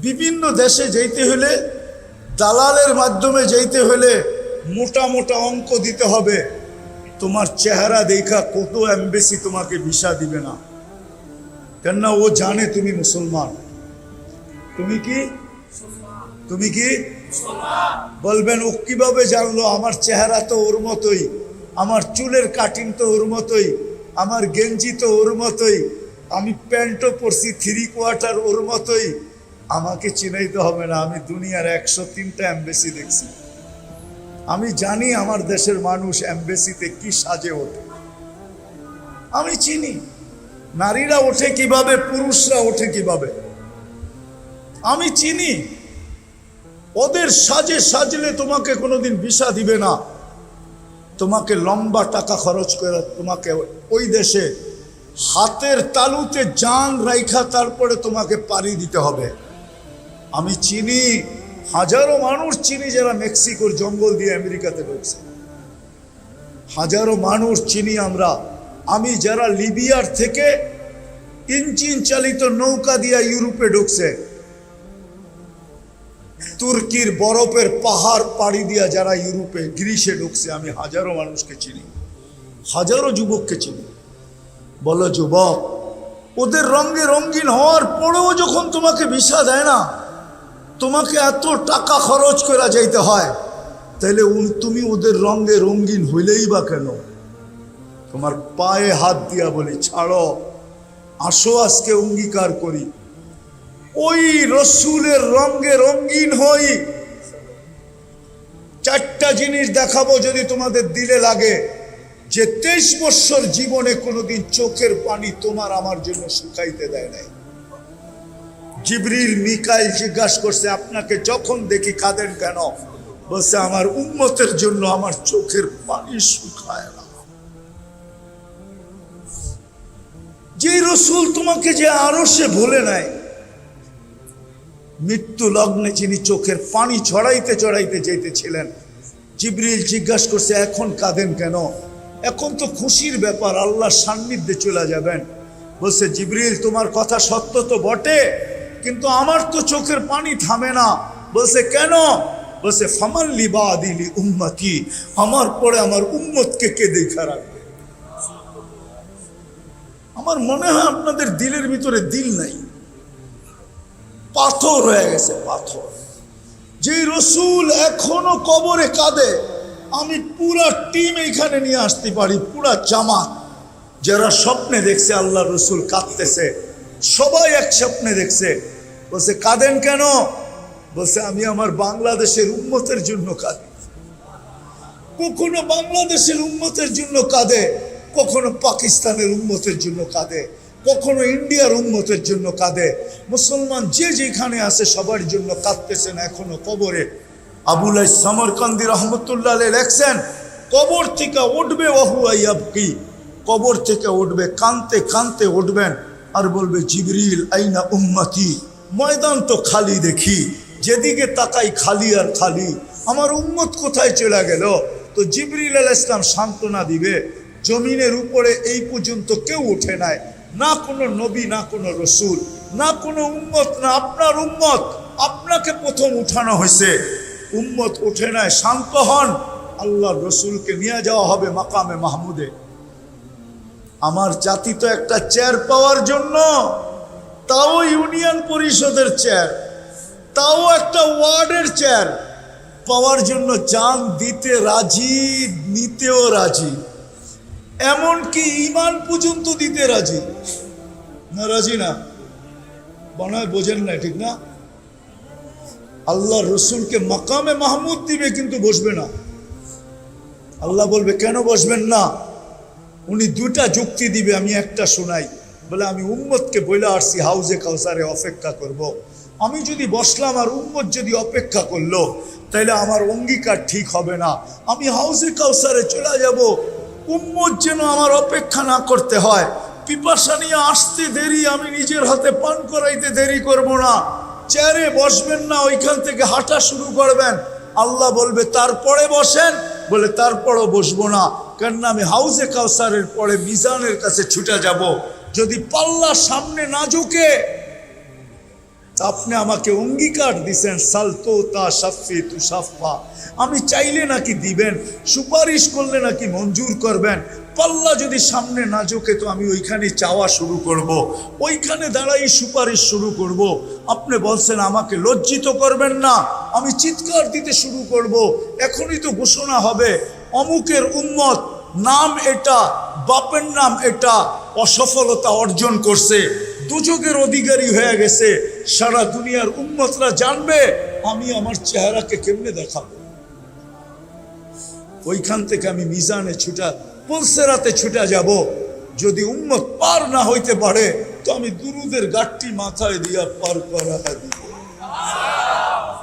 Speaker 1: বিভিন্ন দেশে যাইতে হলে দালালের মাধ্যমে যাইতে হলে মোটা মোটা অঙ্ক দিতে হবে। তোমার চেহারা দেখা কত এমবেসি তোমাকে ভিসা দিবে না, কেননা ও জানে তুমি মুসলমান। তুমি কি বলবেন, ও কিভাবে জানলো? আমার চেহারা তো ওর মতোই, আমার চুলের কাটিং তো ওর মতোই, আমার গেঞ্জি তো ওর মতোই, আমি প্যান্টও পরছি 3/4 ওর মতোই। আমাকে চিনাইতে হবে না, আমি দুনিয়ার 103টা এমবেসি দেখছি। আমি জানি আমার দেশের মানুষ এমবেসিতে কি সাজে ওঠে, আমি চিনি। নারীরা ওঠে কিভাবে, পুরুষরা ওঠে কিভাবে, আমি চিনি। ওদের সাজে সাজলে তোমাকে কোনোদিন ভিসা দিবে না। তোমাকে লম্বা টাকা খরচ করে তোমাকে ওই দেশে হাতের তালুতে জান রাইখা তারপরে তোমাকে পাড়ি দিতে হবে। আমি চিনি, হাজারো মানুষ চিনি যারা মেক্সিকোর জঙ্গল দিয়ে আমেরিকাতে ঢুকছে, হাজারো মানুষ চিনি আমরা। আমি যারা লিবিয়ার থেকে ইঞ্জিন চালিত নৌকা দিয়ে ইউরোপে ঢুকছে, তুর্কির বরফের পাহাড় পাড়ি দিয়া যারা ইউরোপে গ্রিসে ঢুকছে, আমি হাজারো মানুষকে চিনি, হাজারো যুবককে চিনি। বলো যুবক, ওদের রঙে রঙিন হওয়ার পরেও যখন তোমাকে ভিসা দেয় না, তোমাকে এত টাকা খরচ করা যাইতে হয়, তাহলে তুমি ওদের রঙে রঙিন হইলেই বা কেন? তোমার পায়ে হাত দিয়া বলি, ছাড়ো, আসো আজকে অঙ্গীকার করি, ওই রসুলের রঙে রঙিন হই। চারটা জিনিস দেখাবো যদি তোমাদের দিলে লাগে, যে 23 বছর জীবনে কোনোদিন চোখের পানি তোমার আমার জন্য শুকাইতে দেয় নাই। জিবরিল মিকাইল জিজ্ঞাসা করছে, আপনাকে যখন দেখি কাঁদেন কেন? বলছে, আমার উম্মতের জন্য আমার চোখের পানি শুকায় না। যে রসুল তোমাকে যে আরশে ভুলে নাই, মৃত্যু লগ্নে যিনি চোখের পানি ছড়াইতে ছড়াইতে যেতেছিলেন, জিবরিল জিজ্ঞাসা করছে, এখন কাঁদেন কেন? এখন তো খুশির ব্যাপার, আল্লাহর সান্নিধ্যে চলে যাবেন। বলছে, জিবরিল তোমার কথা সত্য তো বটে, কিন্তু আমার তো চোখের পানি থামে না। বলছে, কেন? বলছে, ফামান লিবাদিলি উম্মতি, আমার পরে আমার উম্মতকে কে দেখা রাখবে? আমার মনে হয় আপনাদের দিলের ভিতরে দিল নাই, পাথর হয়ে গেছে পাথর। যে রসুল এখনো কবরে কাঁদে, আমি পুরা টিম এইখানে নিয়ে আসতে পারি, পুরা জামাত যারা স্বপ্নে দেখছে আল্লাহ রসুল কাঁদতেছে, সবাই এক স্বপ্নে দেখছে। বলছে, কাঁদেন কেন? বলছে, আমি আমার বাংলাদেশের উম্মতের জন্য কাঁদি। কখনো বাংলাদেশের উম্মতের জন্য কাঁদে, কখনো পাকিস্তানের উম্মতের জন্য কাঁদে, কখনো ইন্ডিয়ার উম্মতের জন্য কাঁদে। মুসলমান যে যেখানে আছে সবার জন্য কাঁদতেছেন এখনো কবরে। আবুল সামরকান্দি রহমতুল্লাহ লেখছেন, কবর থেকে উঠবে ওয়াহুয়াইয়াবকি, কবর থেকে উঠবে, কানতে কানতে উঠবেন আর বলবে, জিবরিল আইনা উম্মতি, ময়দান তো খালি দেখি, যেদিকে তাকাই খালি আর খালি, আমার উম্মত কোথায় চলে গেল? তো জিবরিল আলাইহিস সালাম সান্ত্বনা দিবে, জমিনের উপরে এই পর্যন্ত কেউ উঠে নাই, না কোনো নবী, না কোনো রসুল, না কোনো উম্মত, না আপনার উম্মত, আপনাকে প্রথম উঠানো হয়েছে, উম্মত উঠে নাই, শান্ত হন, আল্লাহ রসুলকে নিয়ে যাওয়া হবে মাকামে মাহমুদে। আমার জাতি তো একটা চেয়ার পাওয়ার জন্য, তাও ইউনিয়ন পরিষদের চেয়ার, তাও একটা ওয়ার্ডের চেয়ার পাওয়ার জন্য জান দিতে রাজি, নিতেও রাজি, এমনকি ইমান পর্যন্ত দিতে রাজি। না রাজি না? বানায় বোঝেন না, ঠিক না? আল্লাহ রসুলকে মাকামে মাহমুদ দিবে কিন্তু বসবে না। আল্লাহ বলবে, কেন বসবেন না? উনি দুটা যুক্তি দিবে, আমি একটা শোনাই। বলে, আমি উম্মতকে বলে আসছি হাউজে কাউসারে অপেক্ষা করব। আমি যদি বসলাম আর উম্মত যদি অপেক্ষা করলো, তাহলে আমার অঙ্গীকার ঠিক হবে না। আমি হাউজে কাউসারে চলে যাব, উম্মত যেন আমার অপেক্ষা না করতে হয়। পিপাসা নিয়ে আসতে দেরি, আমি নিজের হাতে পান করাইতে দেরি করব না। চেয়ারে বসবেন না, ওইখান থেকে হাঁটা শুরু করবেন। আল্লাহ বলবে, তারপরে বসেন। বলে, তারপরও বসবো না, কেননা আমি হাউজে কাউসারের পরে মিজানের কাছে ছুটে যাব। যদি পাল্লা সামনে না ঝুঁকে, আপনি আমাকে অঙ্গীকার দিছেন, সালতো তা সাফি তু সাফা, আমি চাইলে নাকি দিবেন, সুপারিশ করলে নাকি মঞ্জুর করবেন। পাল্লা যদি সামনে না ঝোঁকে, তো আমি ওইখানে চাওয়া শুরু করব, ওইখানে দাঁড়াই সুপারিশ শুরু করব। আপনি বলছেন আমাকে লজ্জিত করবেন না, আমি চিৎকার দিতে শুরু করব। এখনই তো ঘোষণা হবে, অমুকের উম্মত, নাম এটা, বাপের নাম এটা, অসফলতা অর্জন করছে, দুযোগের অধিকারী হয়ে গেছে। সারা দুনিয়ার উম্মতরা জানবে আমি আমার চেহারাকে কেমনে দেখাবো। ওইখান থেকে আমি মিজানে ছুটা, পুলসেরাতে ছুটা যাব। যদি উম্মত পার না হইতে পারে, তো আমি দুরুদের গাঠটি মাথায় দিয়া পার করা দিব।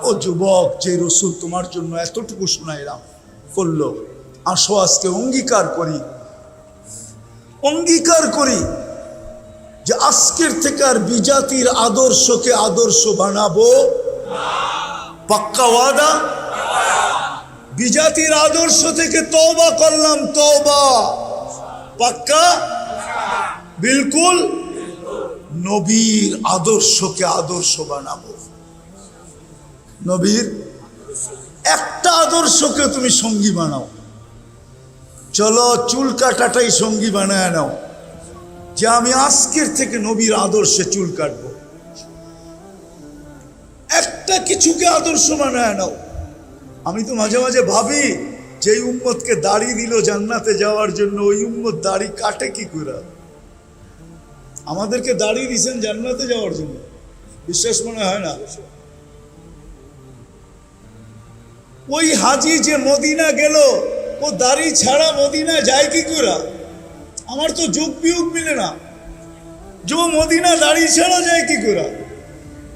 Speaker 1: ও যুবক, যে রসুল তোমার জন্য এতটুকু শোনাইলাম করলো, আসো আজকে অঙ্গীকার করি, অঙ্গীকার করি, যে আজকের থেকে আর বিজাতির আদর্শকে আদর্শ বানাবো। পাক্কা ওয়াদা? বিজাতির আদর্শ থেকে তওবা করলাম, তওবা। পাক্কা? বিলকুল। নবীর আদর্শকে আদর্শ বানাবো। নবীর একটা আদর্শকে তুমি সঙ্গী বানাও। চলো চুল কাটাটাই সঙ্গী বানায় নাও, যে আমি আজকের থেকে নবীর আদর্শে চুল কাটবো। একটা কিছুকে আদর্শ বানায় নাও। আমি তো মাঝে মাঝে ভাবি, যেই উম্মতকে দাড়ি দিল জান্নাতে যাওয়ার জন্য, ওই উম্মত দাড়ি কাটে কি করে? আমাদেরকে দাড়ি দিয়েছেন জান্নাতে যাওয়ার জন্য, বিশ্বাস মনে হয় না? ওই হাজি যে মদিনা গেল, ও দাড়ি ছাড়া মদিনা যায় কি করে? আমার তো যোগ বিয়োগ মিলে না, যে মদিনা দাড়ি ছাড়া যায় কি করে?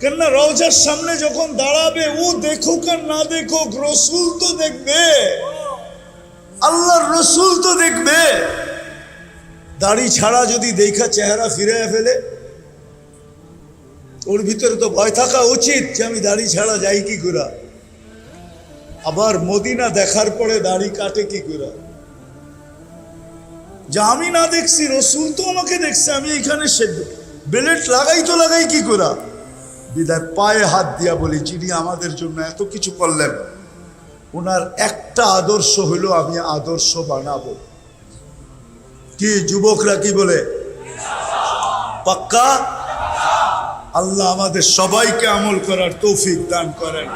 Speaker 1: কেননা রওজার সামনে যখন দাঁড়াবে, ও দেখুক আর না দেখুক, রসুল তো দেখবে, আল্লাহর রসুল তো দেখবে। দাড়ি ছাড়া যদি দেখা চেহারা ফিরে ফেলে, ওর ভিতরে তো ভয় থাকা উচিত যে আমি দাড়ি ছাড়া যাই কি করে। আবার মদিনা দেখার পরে দাড়ি কাটে কি করে? যে আমি না দেখছি, রসুল তো আমাকে দেখছে, আমি এখানে বেলেট লাগাই তো লাগাই কি করে? বিদায় পায়ে হাত দিয়া বলি, যিনি আমাদের জন্য এত কিছু করলেন, ওনার একটা আদর্শ হলো আমি আদর্শ বানাবো। কি যুবকরা কি বলে? পাক্কা? আল্লাহ আমাদের সবাইকে আমল করার তৌফিক দান করেন।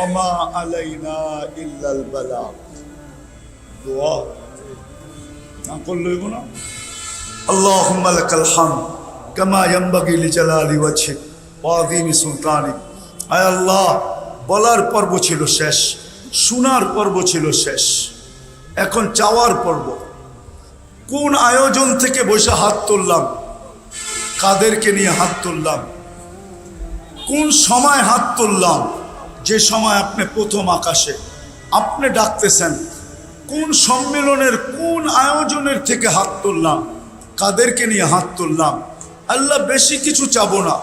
Speaker 1: ওমা আলাইনা ইল্লাল বালাগ। দোয়া না করলে হইব না? আল্লাহুম্মা লাকাল হামদ কামা ইয়ানবাগি লিজালালি ওয়াজহিক ওয়া আযীমি সুলতানিক। আয় আল্লাহ, বলার পর্ব ছিল শেষ, শোনার পর্ব ছিল শেষ, এখন চাওয়ার পর্ব। কোন আয়োজন থেকে বসে হাত তুললাম, কাদেরকে নিয়ে হাত তুললাম, কোন সময় হাত তুললাম? যে সময় আপনি প্রথম আকাশে আপনি ডাকতেছেন। কোন সম্মেলনের, কোন আয়োজনের থেকে হাত তুললাম, কাদেরকে নিয়ে হাত তুললাম? আল্লাহ বেশি কিছু চাবো না,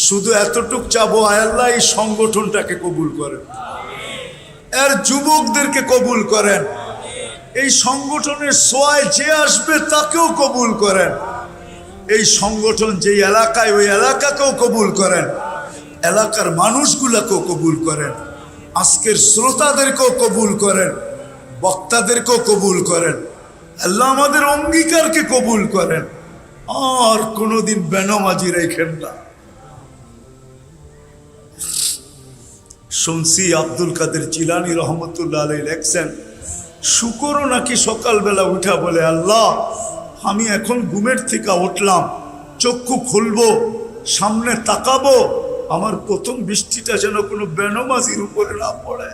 Speaker 1: শুধু এতটুক চাবো, আয় আল্লাহ এই সংগঠনটাকে কবুল করেন, এর যুবকদেরকে কবুল করেন, এই সংগঠনের সোয়ায় যে আসবে তাকেও কবুল করেন, এই সংগঠন যে এলাকায় ওই এলাকাকেও কবুল করেন, এলাকার মানুষগুলাকেও কবুল করেন, আজকের শ্রোতাদেরকেও কবুল করেন, বক্তাদেরকেও কবুল করেন। আল্লাহ আমাদের অঙ্গীকারকে কবুল করেন, আর কোনোদিন বেনামাজি রেখেন না। শুনছি আব্দুল কাদের জিলানী রহমতুল্লাহ আলাইহি লেখছেন, শুকরও নাকি সকালবেলা উঠা বলে, আল্লাহ আমি এখন ঘুমের থেকে উঠলাম, চক্ষু খুলবো, সামনে তাকাবো, আমার প্রথম বৃষ্টিটা যেন কোনো বেনামাজির উপরে না পড়ে।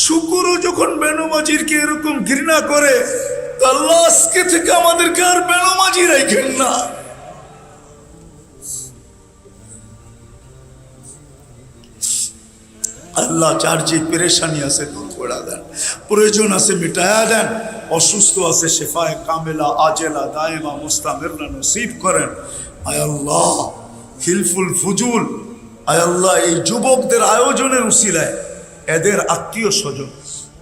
Speaker 1: শুকরও যখন বেনামাজিরকে এরকম ঘৃণা করে, আল্লাহ আজকে থেকে আমাদেরকে আর বেনামাজি রাখেন না। আল্লাহ যার যে পেরেশানি আছে দূর করে দেন, প্রয়োজন আছে মিটায়া দেন, অসুস্থ আছে শেফায়ে কামেলা আজেলা দায়েমা মুস্তামিরনা নসিব করেন। আয় আল্লাহ হিলফুল ফুজুল, আয় আল্লাহ এই যুবকদের আয়োজনের উসিলায় এদের আত্মীয় স্বজন,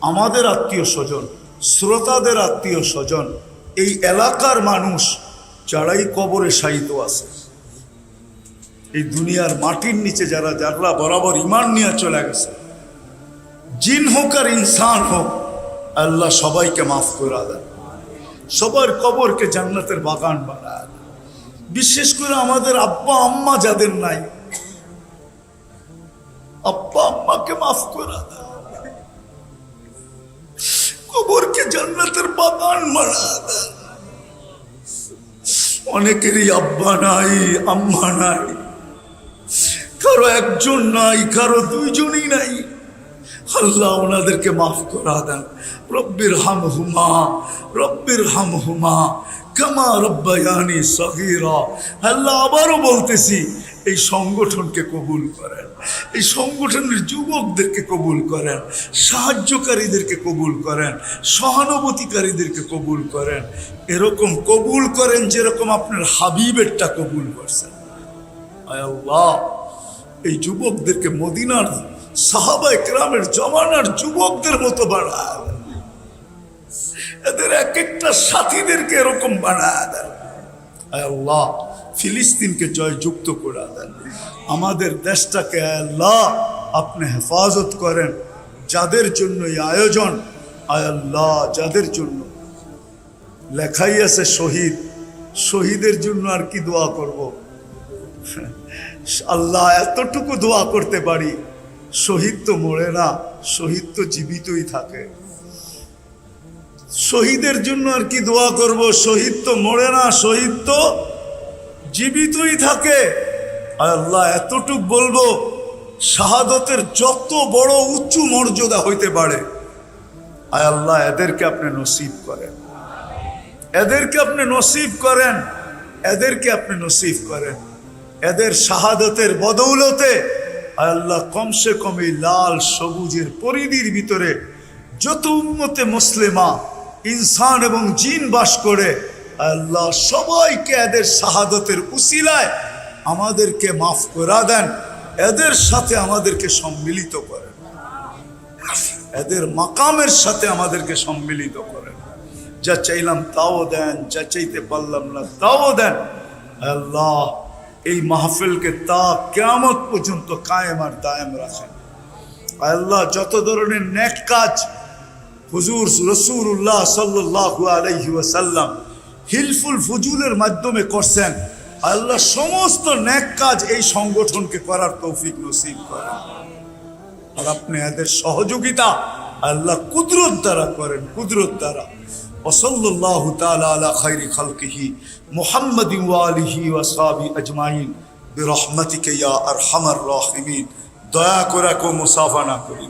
Speaker 1: আমাদের আত্মীয় স্বজন, শ্রোতাদের আত্মীয় স্বজন, এই এলাকার মানুষ যারাই কবরে শায়িত আছে, এই দুনিয়ার মাটির নিচে যারা যারা বরাবর ইমান নিয়ে চলে গেছে, জিন হোক আর ইনসান হোক, আল্লাহ সবাইকে মাফ করে দেন, সবার কবরকে জান্নাতের বাগান বানায়। বিশেষ করে আমাদের আব্বা আম্মা যাদের নাই, আব্বা আম্মাকে মাফ করে দেন, কবরকে জান্নাতের বাগান বানায় দেন। অনেকেরই আব্বা নাই, আম্মা নাই, কারো একজন নাই, কারো দুইজনই নাই। আল্লাহ ওনাদেরকে মাফ করা দেন। রব্বির হামহুমা, রব্বির হামহুমা কামা রব্বায়ানি সগীরা। আল্লাহ আবারও বলতেছি, এই সংগঠনকে কবুল করেন, এই সংগঠনের যুবকদেরকে কবুল করেন, সাহায্যকারীদেরকে কবুল করেন, সহানুভূতিকারীদেরকে কবুল করেন। এরকম কবুল করেন যেরকম আপনার হাবিবেরটা কবুল করছেন। আয় আল্লাহ, এই যুবকদেরকে মদিনার সাহাবা ইকরামের জমানার যুবকদের মতো বানায় দেন, এদের এক একটা সাথীদেরকে এরকম বানায় দেন। আয় আল্লাহ, ফিলিস্তিনকে জয়যুক্ত করে দেন, আমাদের দেশটাকে আয় আল্লাহ আপনি হেফাজত করেন। যাদের জন্য এই আয়োজন, আয় আল্লাহ যাদের জন্য লেখাই আছে শহীদ, শহীদের জন্য আর কি দোয়া করব। আল্লাহ এতটুকু দোয়া করতে পারি, শহীদ তো মরে না, শহীদ তো জীবিতই থাকে। শহীদের জন্য আর কি দোয়া করব, শহীদ তো মরে না, শহীদ তো জীবিতই থাকে। আল্লাহ এতটুক বলবো, শাহাদতের যত বড় উঁচু মর্যাদা হইতে পারে, আয় আল্লাহ এদেরকে আপনি নসিব করেন, এদেরকে আপনি নসিব করেন, এদেরকে আপনি নসিব করেন। এদের শাহাদতের বদৌলতে আয় আল্লাহ কমসে কম এই লাল সবুজের পরিধির ভিতরে যত উম্মতে মুসলিমা ইনসান এবং জিন বাস করে, আল্লাহ সবাইকে এদের শাহাদতের উসিলায় আমাদেরকে মাফ করা দেন, এদের সাথে আমাদেরকে সম্মিলিত করেন, এদের মাকামের সাথে আমাদেরকে সম্মিলিত করেন। যা চাইলাম তাও দেন, যা চাইতে পারলাম না তাও দেন। আল্লাহ এই মাহফিলকে তা কিয়ামত পর্যন্ত কায়েম আর দায়েম রাখেন। আল্লাহ যত ধরনের নেক কাজ হুজুর রাসূলুল্লাহ সাল্লাল্লাহু আলাইহি ওয়াসাল্লাম হিলফুল ফুজুলের মাধ্যমে করছেন, আল্লাহ সমস্ত নেক কাজ এই সংগঠনকে করার তৌফিক নসিব করেন। আর আপনি এদের সহযোগিতা আল্লাহ কুদরত দ্বারা করেন, কুদরত দ্বারা। ওয়াসাল্লাল্লাহু তাআলা আলা খায়রি খালকিহি মুহাম্মাদিন ওয়া আলিহি ওয়া আসহাবিহি আজমাইন বিরহমাতিকা ইয়া আরহামার রাহিমিন। দয়া করে কেউ মুসাফা না করি।